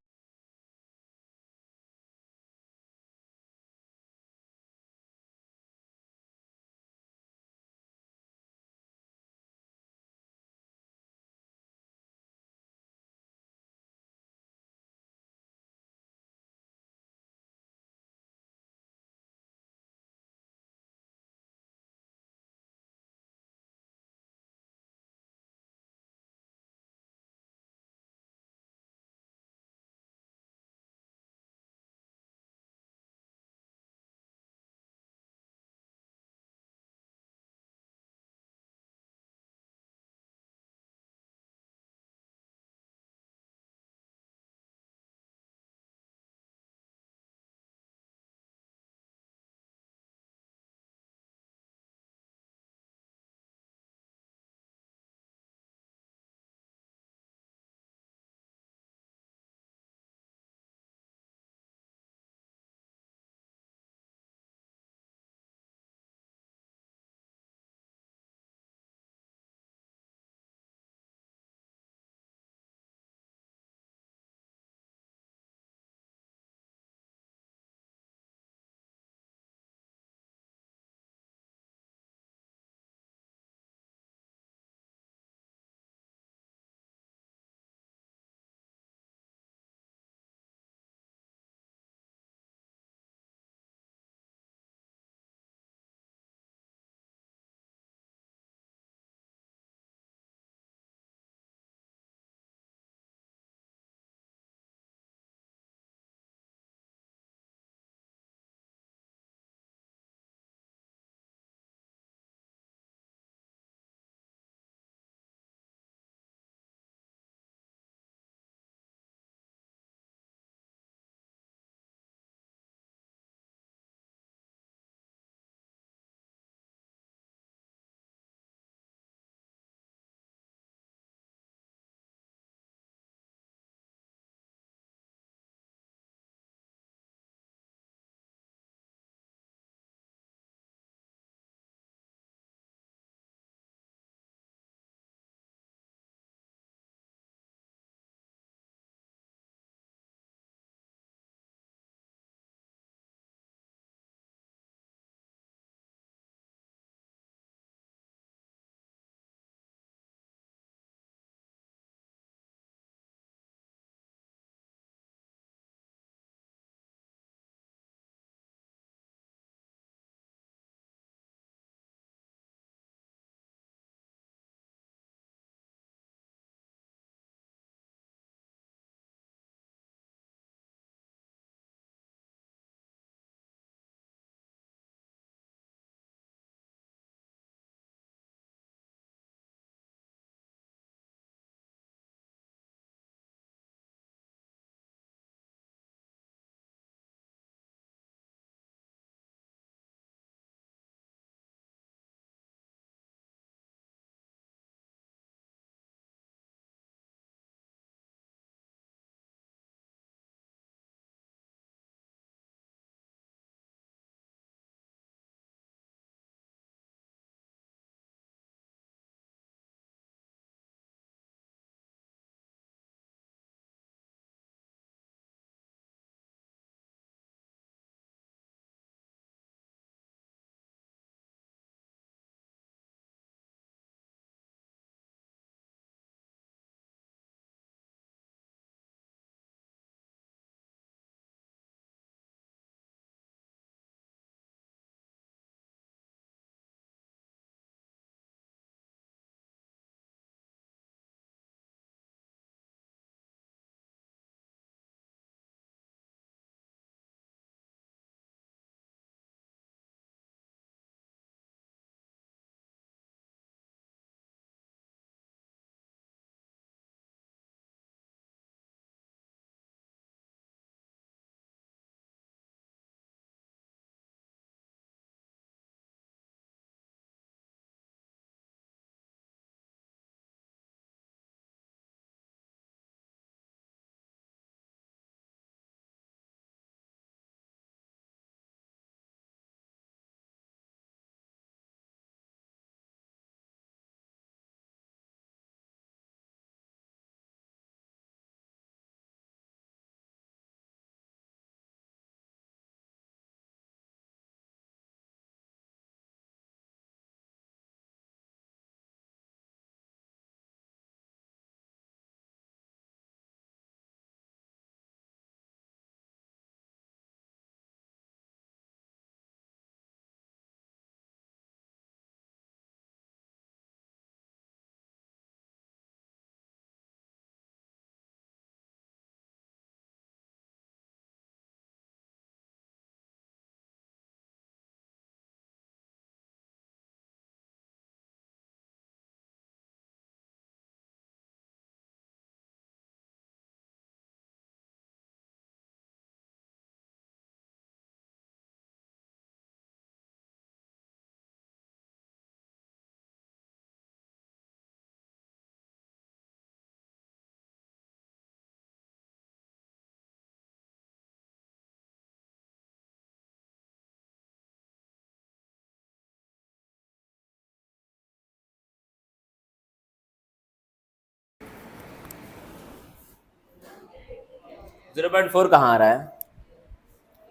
0.4 कहाँ आ रहा है?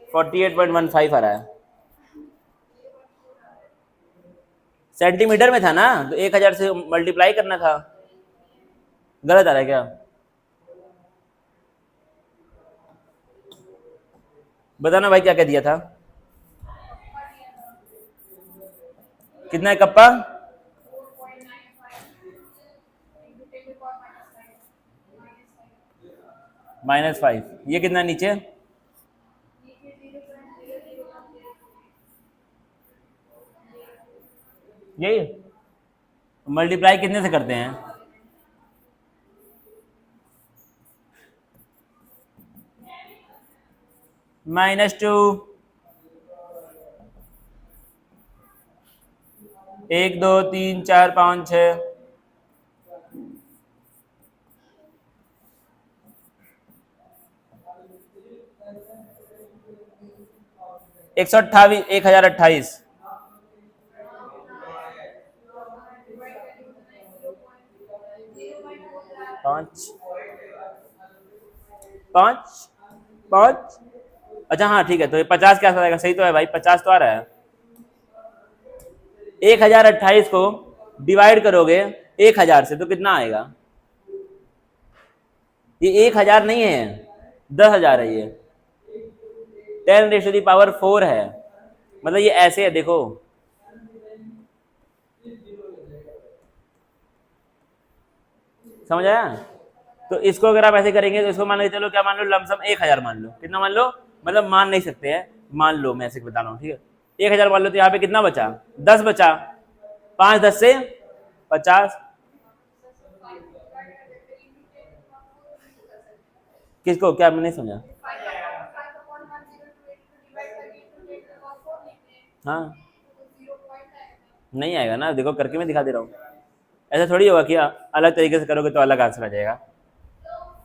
48.15 आ रहा है। सेंटीमीटर में था ना, तो 1000 से मल्टीप्लाई करना था। गलत आ रहा है क्या? बताना भाई क्या क्या दिया था? कितना है कप्पा? -5। ये कितना नीचे? यही मल्टीप्लाई कितने से करते हैं? -2। 1 2 3 4 5 6। 128, 1028। 5 5 5। अच्छा हाँ ठीक है, तो ये 50 क्या आएगा? सही तो है भाई, 50 तो आ रहा है। 1028 को डिवाइड करोगे 1000 से तो कितना आएगा? ये 1000 नहीं है, 10,000 है ये। 10⁻⁴ है। मतलब ये ऐसे है, देखो। समझ आया? तो इसको अगर आप ऐसे करेंगे तो इसको मान लो, चलो क्या मान लो, लमसम 1000 मान लो। कितना मान लो? मतलब मान नहीं सकते हैं, मान लो, मैं ऐसे बता रहा हूँ, ठीक है। 1000 मान लो, तो यहाँ पे कितना बचा? 10 बचा। 5 10 से 50। किसको? क्या, मैं नहीं समझा। हाँ, नहीं आएगा ना, देखो करके मैं दिखा दे रहा हूँ। ऐसा थोड़ी होगा कि अलग तरीके से करोगे तो अलग आंसर आ जाएगा।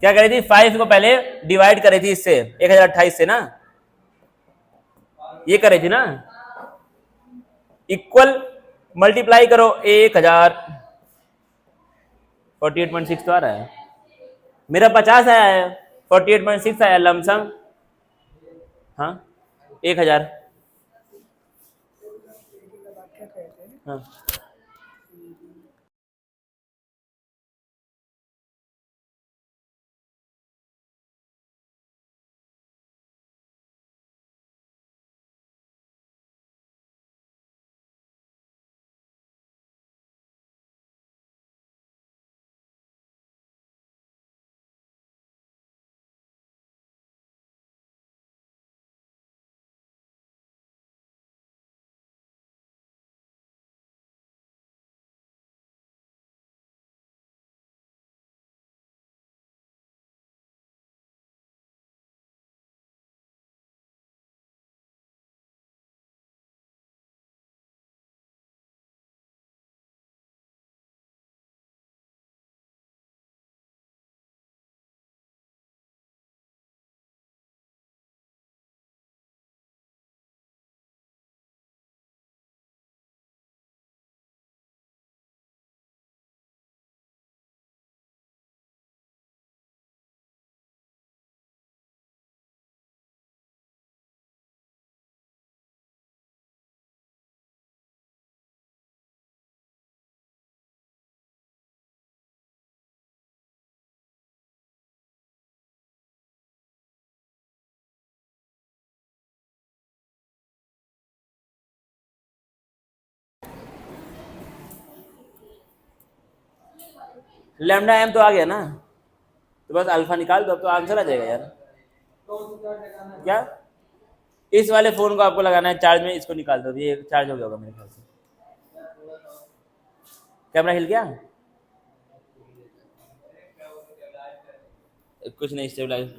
क्या करी थी? 5 को पहले डिवाइड करी थी इससे, 1028 से ना, ये करे थी ना। इक्वल मल्टीप्लाई करो 1000। 48.6 तो आ रहा है। मेरा 50 आया है, 48.6 आया लमसम। हाँ 1000। हाँ लैम्डा एम तो आ गया ना, तो बस अल्फा निकाल दो, अब तो आंसर आ जाएगा यार। क्या? इस वाले फोन को आपको लगाना है चार्ज में, इसको निकाल दो, ये चार्ज हो गया होगा मेरे ख्याल से। कैमरा हिल गया? कुछ नहीं, स्टेबलाइज।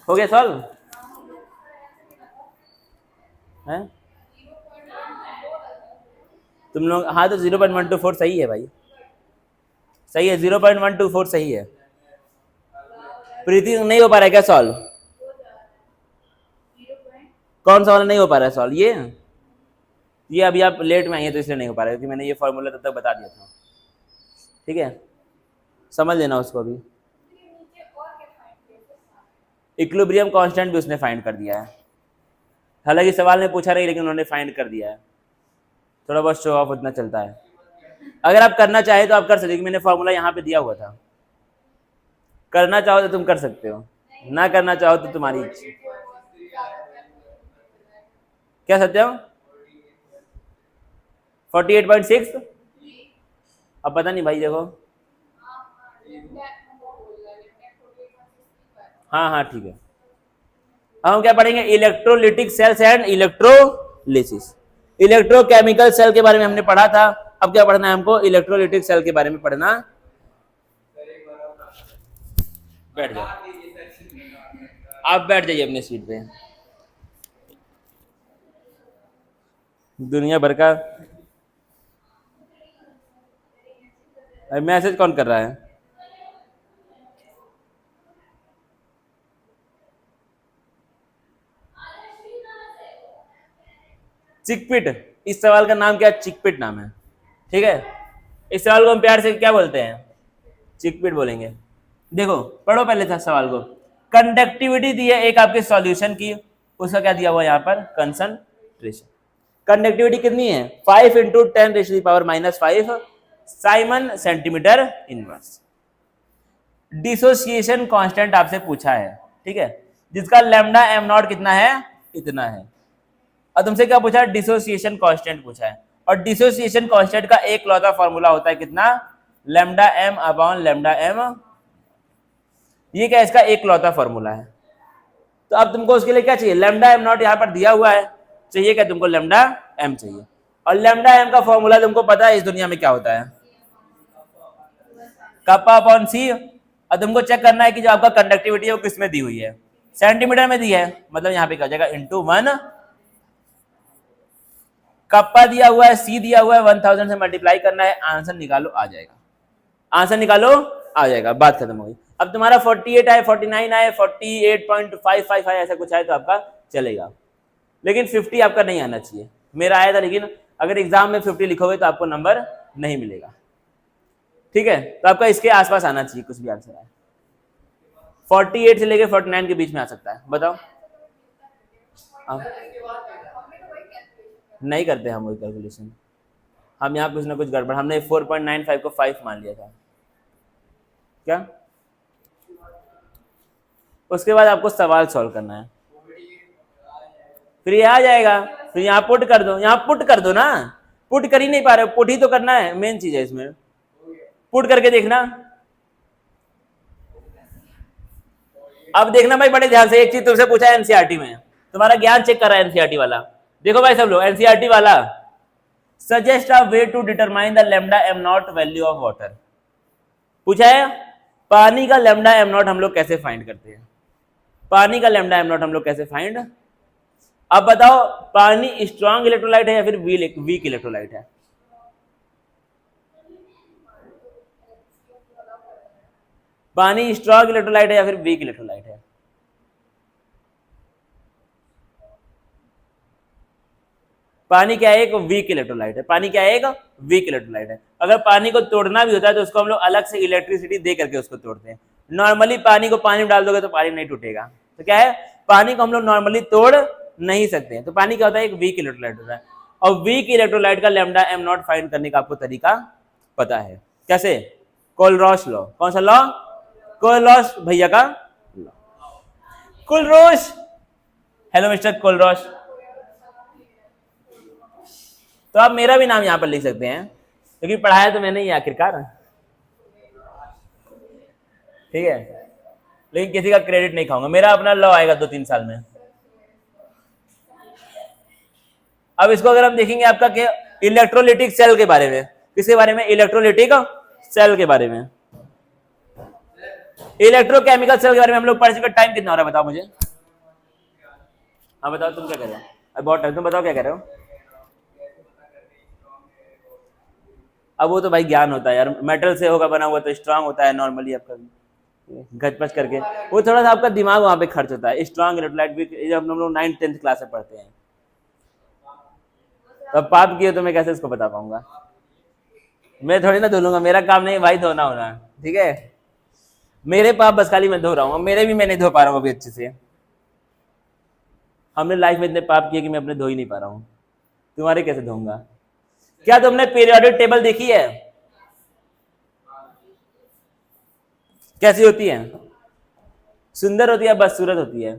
हो गया सॉल्व है तुम लोग? हाँ तो 0.124 सही है भाई, सही है, 0.124 सही है। प्रीति नहीं हो पा रहा है क्या सॉल्व? कौन सा वाला नहीं हो पा रहा है सॉल्व? ये अभी आप लेट में आई है तो इसलिए नहीं हो पा रहा है, क्योंकि मैंने ये फॉर्मूला तब तक बता दिया था। ठीक है, समझ लेना उसको भी। इक्विलिब्रियम कांस्टेंट भी उसने फाइंड कर दिया है, हालांकि सवाल में पूछा नहीं लेकिन उन्होंने फाइंड कर दिया है। थोड़ा बहुत शो ऑफ उतना चलता है। अगर आप करना चाहे तो आप कर सकते हो, मैंने फॉर्मूला यहाँ पे दिया हुआ था। करना चाहो तो तुम कर सकते हो, ना करना चाहो तो तुम्हारी इच्छा। क्या सत्यम? 48.6? अब पता नहीं भाई, देखो। हाँ हाँ ठीक है। अब हम क्या पढ़ेंगे? Electrolytic cells and electrolysis. Electrochemical cell के बारे में हमने पढ़ा था, अब क्या पढ़ना है हमको? इलेक्ट्रोलिटिक सेल के बारे में पढ़ना। बैठ जाओ, आप बैठ जाइए अपने सीट पे। दुनिया भर का मैसेज कौन कर रहा है? चिकपिट, इस सवाल का नाम क्या? चिकपिट नाम है। ठीक है, इस सवाल को हम प्यार से क्या बोलते हैं? चिकपिट बोलेंगे। देखो पढ़ो पहले था सवाल को। कंडक्टिविटी दी है एक आपके सॉल्यूशन की, उसका क्या दिया हुआ है यहाँ पर? कंसंट्रेशन। कंडक्टिविटी कितनी है? 5 × 10⁻⁻5 Simon centimetre inverse. Dissociation constant आपसे पूछा है, ठीक है, जिसका लैम्डा एम नॉट कितना है? इतना है। और तुमसे क्या पूछा है? डिसोसिएशन कांस्टेंट पूछा है। और डिसोसिएशन कांस्टेंट का एक लौता फॉर्मूला होता है कितना? Lambda M upon lambda M. ये क्या इसका एक लौता फॉर्मूला है। तो अब तुमको उसके लिए क्या चाहिए? लैम्डा एम नॉट यहाँ पर दिया हुआ है, चाहिए क्या तुमको? लैम्डा एम चाहिए। और लैम्डा एम का फॉर्मूला तुमको पता है इस दुनिया में क्या होता है? कप्पा अपॉन सी। और तुमको चेक करना है कि जो आपका कंडक्टिविटी है वो किस में दी हुई है? सेंटीमीटर में दी है, मतलब यहाँ पे क्या हो जाएगा? इंटू 1। कप्पा दिया हुआ है, सी दिया हुआ है, 1000 से मल्टीप्लाई करना है, आंसर निकालो, आ जाएगा। आंसर निकालो, आ जाएगा, बात खत्म हो गई। अब तुम्हारा 48 आए, 49 आए, 48.55 आए, ऐसा कुछ आए तो आपका चलेगा, लेकिन 50 आपका नहीं आना चाहिए। मेरा आया था, लेकिन अगर एग्जाम में 50 लिखोगे तो आपको नंबर नहीं मिलेगा। ठीक है, तो आपका इसके आसपास आना चाहिए, कुछ भी आंसर आए। 48 से लेके 49 के बीच में आ सकता है, बताओ। नहीं करते हम वही कैलकुलेशन, हम यहाँ कुछ ना कुछ गड़बड़, हमने 4.95 को 5 मान लिया था क्या। उसके बाद आपको सवाल सॉल्व करना है, फिर ये आ जाएगा, फिर यहाँ पुट कर दो, यहाँ पुट कर दो ना। पुट कर ही नहीं पा रहे, पुट ही तो करना है, मेन चीज है इसमें। पुट करके देखना। अब देखना भाई बड़े ध्यान से, एक चीज तुमसे पूछा है एनसीईआरटी में, तुम्हारा ज्ञान चेक कर रहा है एनसीईआरटी वाला। देखो भाई सब लोग, एनसीईआरटी वाला, suggest a way to determine the lambda M not value of water. पूछा है पानी का लैम्डा एम नॉट हम लोग कैसे फाइंड करते हैं? पानी का लैम्डा एम नॉट हम लोग कैसे फाइंड? अब बताओ, पानी स्ट्रॉन्ग इलेक्ट्रोलाइट है या फिर वीक इलेक्ट्रोलाइट है? पानी स्ट्रॉन्ग इलेक्ट्रोलाइट है या फिर वीक इलेक्ट्रोलाइट है? पानी क्या है? एक वीक इलेक्ट्रोलाइट है। पानी क्या है? एक वीक इलेक्ट्रोलाइट है। अगर पानी को तोड़ना भी होता है तो उसको हम लोग अलग से इलेक्ट्रिसिटी दे करके उसको तोड़ते हैं। नॉर्मली पानी को पानी में डाल दोगे तो पानी नहीं टूटेगा। तो क्या है, पानी को हम लोग नॉर्मली तोड़ नहीं सकते। तो पानी क्या होता है? एक वीक इलेक्ट्रोलाइट होता है। और वीक इलेक्ट्रोलाइट का लैम्डा एम नॉट फाइंड करने का आपको तरीका पता है कैसे? Kohlrausch law. कौन सा लॉ? कोलरॉश भैया का law. Kohlrausch, hello mister Kohlrausch. तो आप मेरा भी नाम यहां पर लिख सकते हैं, क्योंकि पढ़ाया तो मैंने ही आखिरकार, ठीक है, लेकिन किसी का क्रेडिट नहीं खाऊंगा। मेरा अपना लॉ आएगा 2-3 साल में। अब इसको अगर हम देखेंगे आपका क्या, इलेक्ट्रोलिटिक सेल के बारे में। किसके बारे में? इलेक्ट्रोलिटिक सेल के बारे में। इलेक्ट्रोकेमिकल सेल के बारे में हम लोग पढ़ चुके। टाइम कितना हो रहा है बताओ मुझे। हाँ बताओ तुम क्या कर रहे हो, अब बहुत टाइम, तुम बताओ क्या कर रहे हो। अब वो तो भाई ज्ञान होता है यार, मेटल से होगा बना हुआ तो स्ट्रांग होता है नॉर्मली आपका गचपच करके, वो थोड़ा सा आपका दिमाग वहां पे खर्च होता है। स्ट्रांग इलेक्ट्रोलाइट भी जब हम लोग 9th-10th क्लास में पढ़ते हैं, तो अब पाप किए तो मैं कैसे इसको बता पाऊंगा। मैं थोड़ी ना धो लूंगा, मेरा काम नहीं भाई धोना होना, ठीक है। मेरे पाप बस खाली मैं धो रहा हूँ, मेरे भी मैं नहीं धो पा रहा हूँ अभी अच्छे से। हमने लाइफ में इतने पाप किए कि मैं अपने धो ही नहीं पा रहा हूँ, तुम्हारे कैसे धोऊंगा। क्या तुमने पीरियोडिक टेबल देखी है, कैसी होती है? सुंदर होती है, बदसूरत होती है?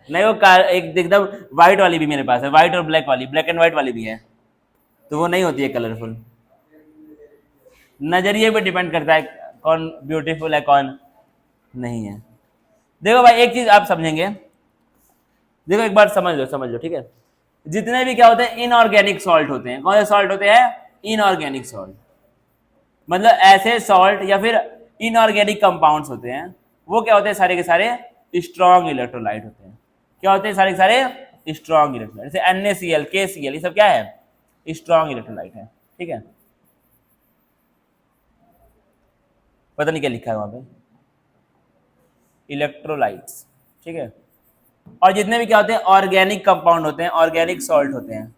नहीं, वो एक एकदम व्हाइट वाली भी मेरे पास है, व्हाइट और ब्लैक वाली, ब्लैक एंड व्हाइट वाली भी है, तो वो नहीं होती है कलरफुल। नजरिए पे डिपेंड करता है कौन ब्यूटीफुल है कौन नहीं है। देखो भाई एक चीज आप समझेंगे, देखो एक बार समझ लो ठीक है। जितने भी क्या होते हैं इनऑर्गेनिक सॉल्ट होते हैं, कौन से सॉल्ट होते हैं? इनऑर्गेनिक सॉल्ट, मतलब ऐसे सॉल्ट या फिर इनऑर्गेनिक कंपाउंड्स होते हैं, वो क्या होते हैं? सारे के सारे स्ट्रॉन्ग इलेक्ट्रोलाइट होते हैं। क्या होते हैं? सारे के सारे स्ट्रॉन्ग इलेक्ट्रोलाइट, जैसे NaCl, KCl, ये सब क्या है? स्ट्रॉन्ग इलेक्ट्रोलाइट है, ठीक है। पता नहीं क्या लिखा है वहां पे, इलेक्ट्रोलाइट्स, ठीक है। और जितने भी क्या होते हैं ऑर्गेनिक कंपाउंड होते हैं, ऑर्गेनिक सॉल्ट होते हैं,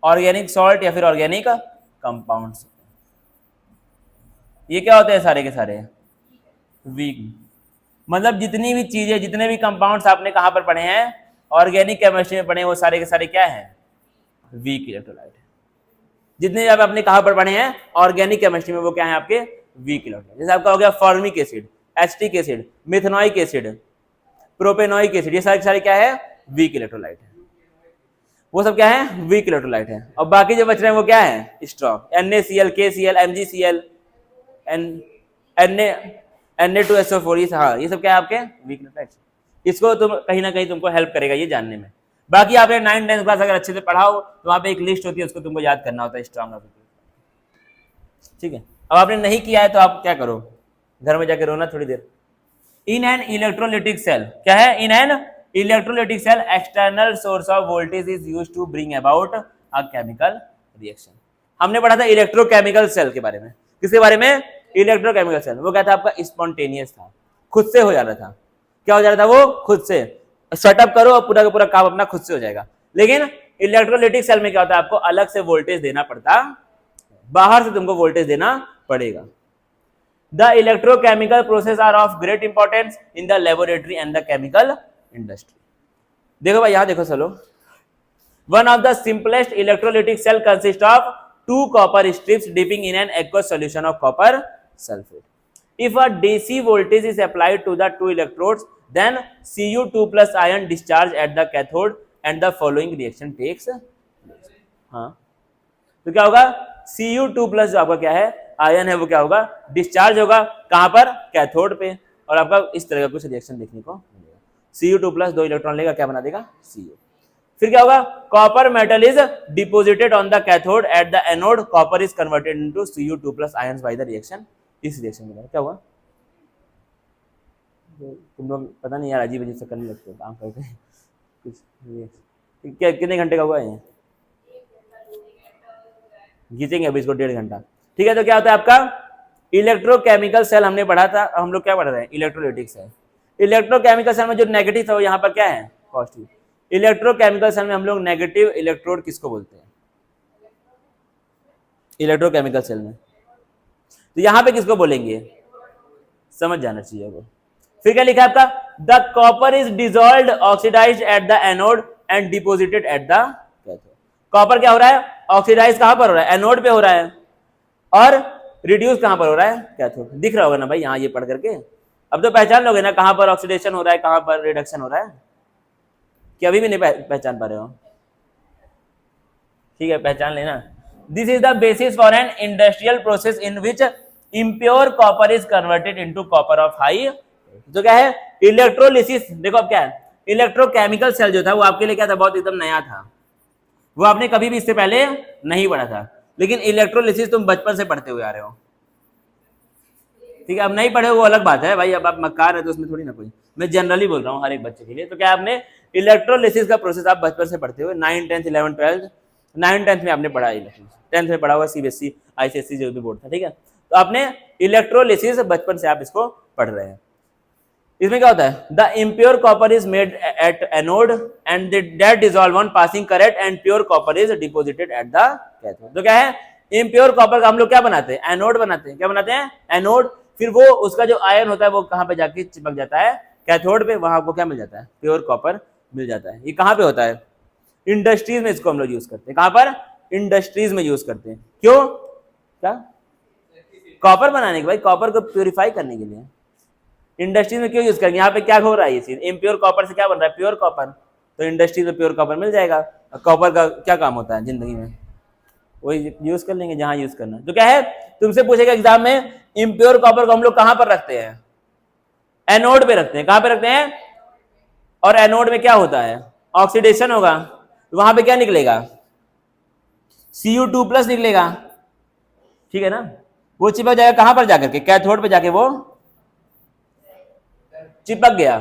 ऑर्गेनिक सॉल्ट या फिर ऑर्गेनिक कंपाउंड्स, ये क्या होते हैं? सारे के सारे वीक, मतलब जितनी भी चीजें, जितने भी कंपाउंड्स आपने कहां पर पढ़े हैं, ऑर्गेनिक केमिस्ट्री में पढ़े हैं, वो सारे के सारे क्या हैं? वीक इलेक्ट्रोलाइट है। जितने आप आपने कहां पर पढ़े हैं ऑर्गेनिक केमिस्ट्री में, वो क्या है? आपके वीक इलेक्ट्रोलाइट। जैसे आपका हो गया formic acid, acetic acid, methanoic acid, propanoic acid, ये सारे सारे क्या है? वीक इलेक्ट्रोलाइट है। वो सब क्या है? वीक इलेक्ट्रोलाइट है। और बाकी जो बच रहे हैं वो क्या है? Strong, NaCl, KCl, MgCl, Na2SO4, ये सब क्या है? आपके वीक इलेक्ट्रोलाइट। इसको तुम कहीं ना कहीं तुमको हेल्प करेगा ये जानने में। बाकी आपने 9th-10th क्लास अगर अच्छे से पढ़ाओ तो वहां पे एक लिस्ट होती है, उसको तुमको याद करना होता है, स्ट्रॉन्ग, ठीक है। अब आपने नहीं किया है तो आप क्या करो, घर में जाकर रोना थोड़ी देर। इन एन इलेक्ट्रोलिटिक सेल, क्या है? In an electrolytic cell external source of voltage is used to bring about a chemical reaction. हमने पढ़ा था इलेक्ट्रोकेमिकल सेल के बारे में। किसके बारे में? Electrochemical cell. वो क्या था? आपका स्पॉन्टेनियस था, खुद से हो जा रहा था। क्या हो जा रहा था? वो खुद से सेटअप करो और पूरा का पूरा काम अपना खुद से हो जाएगा। लेकिन इलेक्ट्रोलिटिक सेल में क्या होता है? आपको अलग से वोल्टेज देना पड़ता, बाहर से तुमको वोल्टेज देना पड़ेगा। The electrochemical process are of great importance in the laboratory and the chemical industry. देखो भाई, यहां देखो चलो। One of the simplest electrolytic cell consists of two copper strips dipping in an aqueous solution of copper sulfate. If a DC voltage is applied to the two electrodes, then Cu2 plus ion discharge at the cathode and the following reaction takes place. हाँ, तो क्या होगा? Cu2 plus जो आपका क्या है ion है, वो क्या होगा? डिस्चार्ज होगा कहां पर? कैथोड पे, और आपका इस तरह का कुछ रिएक्शन देखने को मिलेगा। Cu2 प्लस 2 इलेक्ट्रॉन लेगा, क्या बना देगा? Cu। फिर क्या होगा? Copper metal is deposited on the cathode, eight the anode copper is converted into Cu2 plus ions by the reaction. इस रिएक्शन में क्या हुआ? तुम लोग पता नहीं यार, अजीब अजीब से करने लगते हो काम करके कुछ। क्या कितने घंटे का हुआ है? खींचेंगे अभी इसको 1.5 घंटा, ठीक है। तो क्या होता है आपका इलेक्ट्रोकेमिकल सेल हमने पढ़ा था, हम लोग क्या पढ़ रहे हैं? Electrolytic cell. इलेक्ट्रोकेमिकल सेल में जो नेगेटिव था वो यहाँ पर क्या है? पॉजिटिव। इलेक्ट्रोकेमिकल सेल में हम लोग नेगेटिव इलेक्ट्रोड किसको बोलते हैं? इलेक्ट्रोकेमिकल सेल में। तो यहाँ पे किसको बोलेंगे? समझ जाना चाहिए वो। फिर क्या लिखा है आपका? The copper is dissolved oxidised at the anode and deposited at the cathode. Copper क्या हो रहा है? ऑक्सीडाइज कहां पर हो रहा है? एनोड पे हो रहा है, और रिड्यूस कहां पर हो रहा है? कैथोड। दिख रहा होगा ना भाई यहाँ ये पढ़ करके, अब तो पहचान लोगे ना कहां पर ऑक्सीडेशन हो रहा है, कहां पर रिडक्शन हो रहा है। कि अभी भी नहीं पहचान पा रहे हो? ठीक है, पहचान लेना। This is the basis for an industrial process in which impure copper is converted into copper of high. तो क्या है? इलेक्ट्रोलिसिस। देखो अब क्या है, इलेक्ट्रोकेमिकल सेल जो था वो आपके लिए क्या था? बहुत एकदम नया था, वो आपने कभी भी इससे पहले नहीं पढ़ा था। लेकिन इलेक्ट्रोलिसिस तुम बचपन से पढ़ते हुए आ रहे हो, ठीक है, अब नहीं पढ़े वो अलग बात है भाई, अब आप मक्कार है तो उसमें थोड़ी ना कोई, मैं जनरली बोल रहा हूँ हर एक बच्चे के लिए। तो क्या आपने इलेक्ट्रोलिसिस का प्रोसेस आप बचपन से पढ़ते हुए 9, 10, 11, 12, 9, 10 में आपने पढ़ा इलेक्ट्रोलिसिस, 10th में पढ़ा हुआ CBSE ICSE जो भी बोर्ड था, ठीक है। तो आपने इलेक्ट्रोलिसिस बचपन से आप इसको पढ़ रहे हैं। इसमें क्या होता है, the impure copper is made at anode and that dissolve on passing current and pure copper is deposited at the cathode. तो क्या है, इम्प्योर कॉपर का हम लोग क्या बनाते हैं, एनोड बनाते हैं। क्या बनाते हैं, एनोड। फिर वो उसका जो आयन होता है वो कहाँ पे जाके चिपक जाता है, कैथोड पे, वहां आपको क्या मिल जाता है, प्योर कॉपर मिल जाता है। ये कहाँ पे होता है, इंडस्ट्रीज में इसको हम लोग यूज करते हैं। कहाँ पर, इंडस्ट्रीज में यूज करते हैं। क्यों, क्या, कॉपर बनाने के, भाई कॉपर को प्योरीफाई करने के लिए इंडस्ट्रीज में क्यों यूज करेंगे। यहाँ पे क्या हो रहा है, ये चीज इम्प्योर कॉपर से क्या बन रहा है, प्योर कॉपर। तो इंडस्ट्रीज में प्योर कॉपर मिल जाएगा। कॉपर का क्या काम होता है जिंदगी में, वही यूज कर लेंगे जहां यूज करना है। तो क्या है, तुमसे पूछेगा एग्जाम में, इम्प्योर कॉपर को हम लोग कहां पर रखते हैं, एनोड पे रखते हैं। कहां पे रखते हैं, और एनोड में क्या होता है, ऑक्सीडेशन होगा। तो वहां पे क्या निकलेगा, Cu2+ निकलेगा, ठीक है ना। वो चिपक जाएगा कहां पर जाकर के, कैथोड पे जाके वो चिपक गया,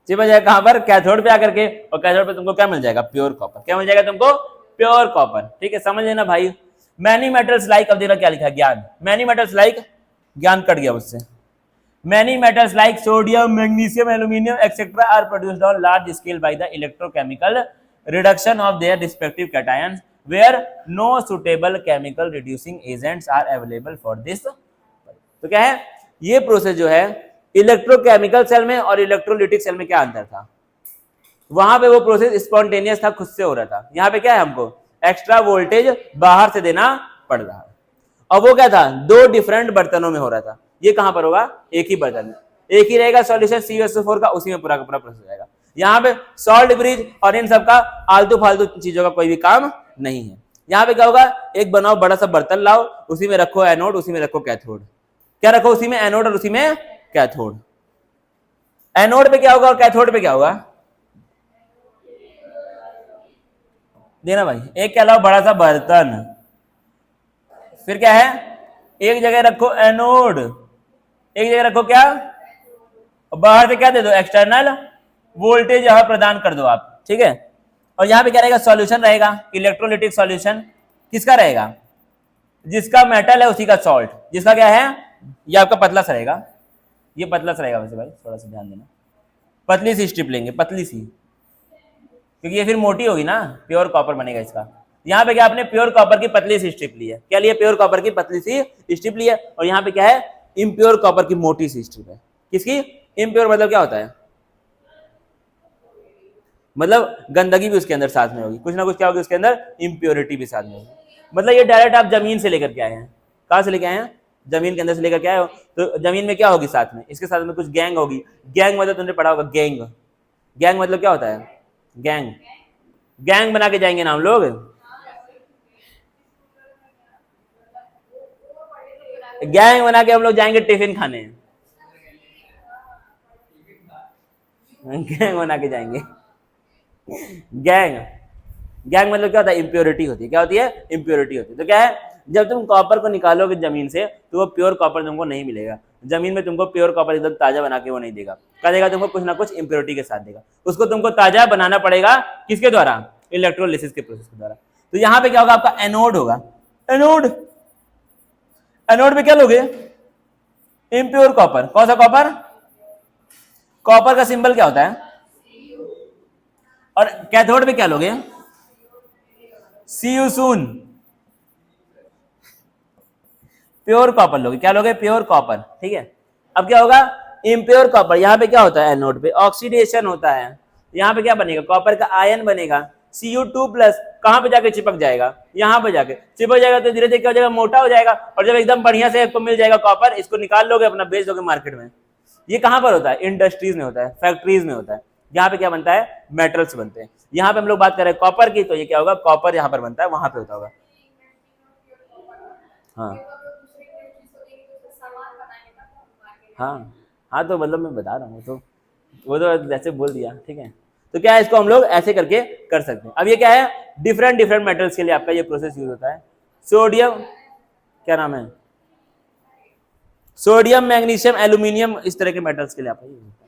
चिपक जाएगा कहां पर, कैथोड पे आकर के। और कैथोड पे तुमको क्या मिल जाएगा, प्योर कॉपर। क्या मिल जाएगा तुमको, प्योर कॉपर, ठीक है, समझ लेना भाई। मैनी मेटल्स लाइक, अब देखना क्या लिखा है, ज्ञान। मैनी मेटल्स लाइक, ज्ञान कट गया मुझसे। Many metals like sodium, magnesium, aluminium etcetera are produced on large scale by the electrochemical reduction of their respective cations where no suitable chemical reducing agents are available for this. तो क्या है, ये process जो है electrochemical cell में और electrolytic cell में क्या अंतर था, वहां पे वो प्रोसेस स्पॉन्टेनियस था, खुद से हो रहा था। यहाँ पे क्या है, हमको एक्स्ट्रा वोल्टेज बाहर से देना पड़ रहा है। और वो क्या था, दो डिफरेंट बर्तनों में हो रहा था। ये कहां पर होगा, एक ही बर्तन में, एक ही रहेगा सॉल्यूशन CuSO4 का, उसी में पूरा का पूरा प्रोसेस हो जाएगा। यहाँ पे सॉल्ट ब्रिज और इन सब का आलतू फालतू चीजों का कोई भी काम नहीं है। यहाँ पे क्या होगा, एक बनाओ बड़ा सा बर्तन लाओ, उसी में रखो एनोड, उसी में रखो कैथोड। क्या रखो, उसी में एनोड और उसी में कैथोड। एनोड पे क्या होगा और कैथोड पे क्या होगा, देना भाई। एक क्या लाओ, बड़ा सा बर्तन, फिर क्या है, एक जगह रखो एनोड, एक जगह रखो क्या, बाहर से क्या दे दो, एक्सटर्नल वोल्टेज यहां प्रदान कर दो आप, ठीक है। और यहां पे क्या रहेगा, सॉल्यूशन रहेगा, इलेक्ट्रोलिटिक सॉल्यूशन। किसका रहेगा, जिसका मेटल है उसी का सॉल्ट, जिसका क्या है, ये आपका पतला सा रहेगा, ये पतला सा रहेगा वैसे भाई, थोड़ा सा ध्यान देना। पतली सी स्ट्रिप लेंगे, पतली सी, क्योंकि ये फिर मोटी होगी ना, प्योर कॉपर बनेगा इसका। यहाँ पे क्या, आपने प्योर कॉपर की पतली सी स्ट्रिप ली है, क्या लिया, प्योर कॉपर की पतली सी स्ट्रिप ली है। और यहाँ पे क्या है, इम्प्योर कॉपर की मोटी सी स्ट्रिप है। किसकी, इम्प्योर मतलब क्या होता है, मतलब गंदगी भी उसके अंदर साथ में होगी, कुछ ना कुछ क्या होगी उसके अंदर, इम्प्योरिटी भी साथ में होगी। मतलब ये डायरेक्ट आप जमीन से लेकर के आए हैं, कहाँ से लेके आए हैं, जमीन के अंदर से लेकर के आए हो। तो जमीन में क्या होगी साथ में, इसके साथ में कुछ गैंग होगी। गैंग मतलब तुमने पढ़ा होगा, गैंग। गैंग मतलब क्या होता है, गैंग, गैंग बना के जाएंगे ना हम लोग, गैंग बना के हम लोग जाएंगे टिफिन खाने, गैंग बना के जाएंगे। गैंग, गैंग मतलब क्या होता है, इम्प्योरिटी होती है। क्या होती है, इम्प्योरिटी होती है। तो क्या है, जब तुम कॉपर को निकालोगे जमीन से तो वो प्योर कॉपर तुमको नहीं मिलेगा। जमीन में तुमको प्योर कॉपर एकदम ताजा बना के वो नहीं देगा, क्या देगा तुमको, कुछ ना कुछ इम्प्योरिटी के साथ देगा। उसको तुमको ताजा बनाना पड़ेगा, किसके द्वारा, इलेक्ट्रोलिसिस के प्रोसेस के द्वारा। तो यहाँ पे क्या होगा, आपका एनोड होगा। एनोड, एनोड पे क्या लोगे, इम्प्योर कॉपर। कौन सा कॉपर, कॉपर का सिंबल क्या होता है। और कैथोड पे क्या लोगे, Cu सून, प्योर कॉपर लोगे। क्या लोगे, प्योर कॉपर, ठीक है। अब क्या होगा, इम्प्योर कॉपर, यहाँ पे क्या होता है, एनोड पे ऑक्सीडेशन होता है। यहाँ पे क्या बनेगा, कॉपर का आयन बनेगा, Cu2+, कहां पे जाके चिपक जाएगा, यहाँ पे जाके चिपक जाएगा। तो धीरे धीरे क्या हो जाएगा, मोटा हो जाएगा। और जब एकदम बढ़िया से आपको मिल जाएगा कॉपर, इसको निकाल लोगे, अपना बेच दोगे मार्केट में। ये कहां पर होता है, इंडस्ट्रीज में होता है, फैक्ट्रीज में होता है। यहाँ पे क्या बनता है, मेटल्स बनते हैं। यहाँ पे हम लोग बात कर रहे हैं कॉपर की, तो ये क्या होगा, कॉपर यहाँ पर बनता है, वहां पे होता होगा। हाँ हाँ, तो मतलब मैं बता रहा हूँ, तो वो तो जैसे बोल दिया, ठीक है। तो क्या है, इसको हम लोग ऐसे करके कर सकते हैं। अब ये क्या है, डिफरेंट डिफरेंट मेटल्स के लिए आपका ये प्रोसेस यूज होता है। सोडियम, क्या नाम है, सोडियम मैग्नीशियम एल्यूमिनियम इस तरह के मेटल्स के लिए आपका यूज होता है।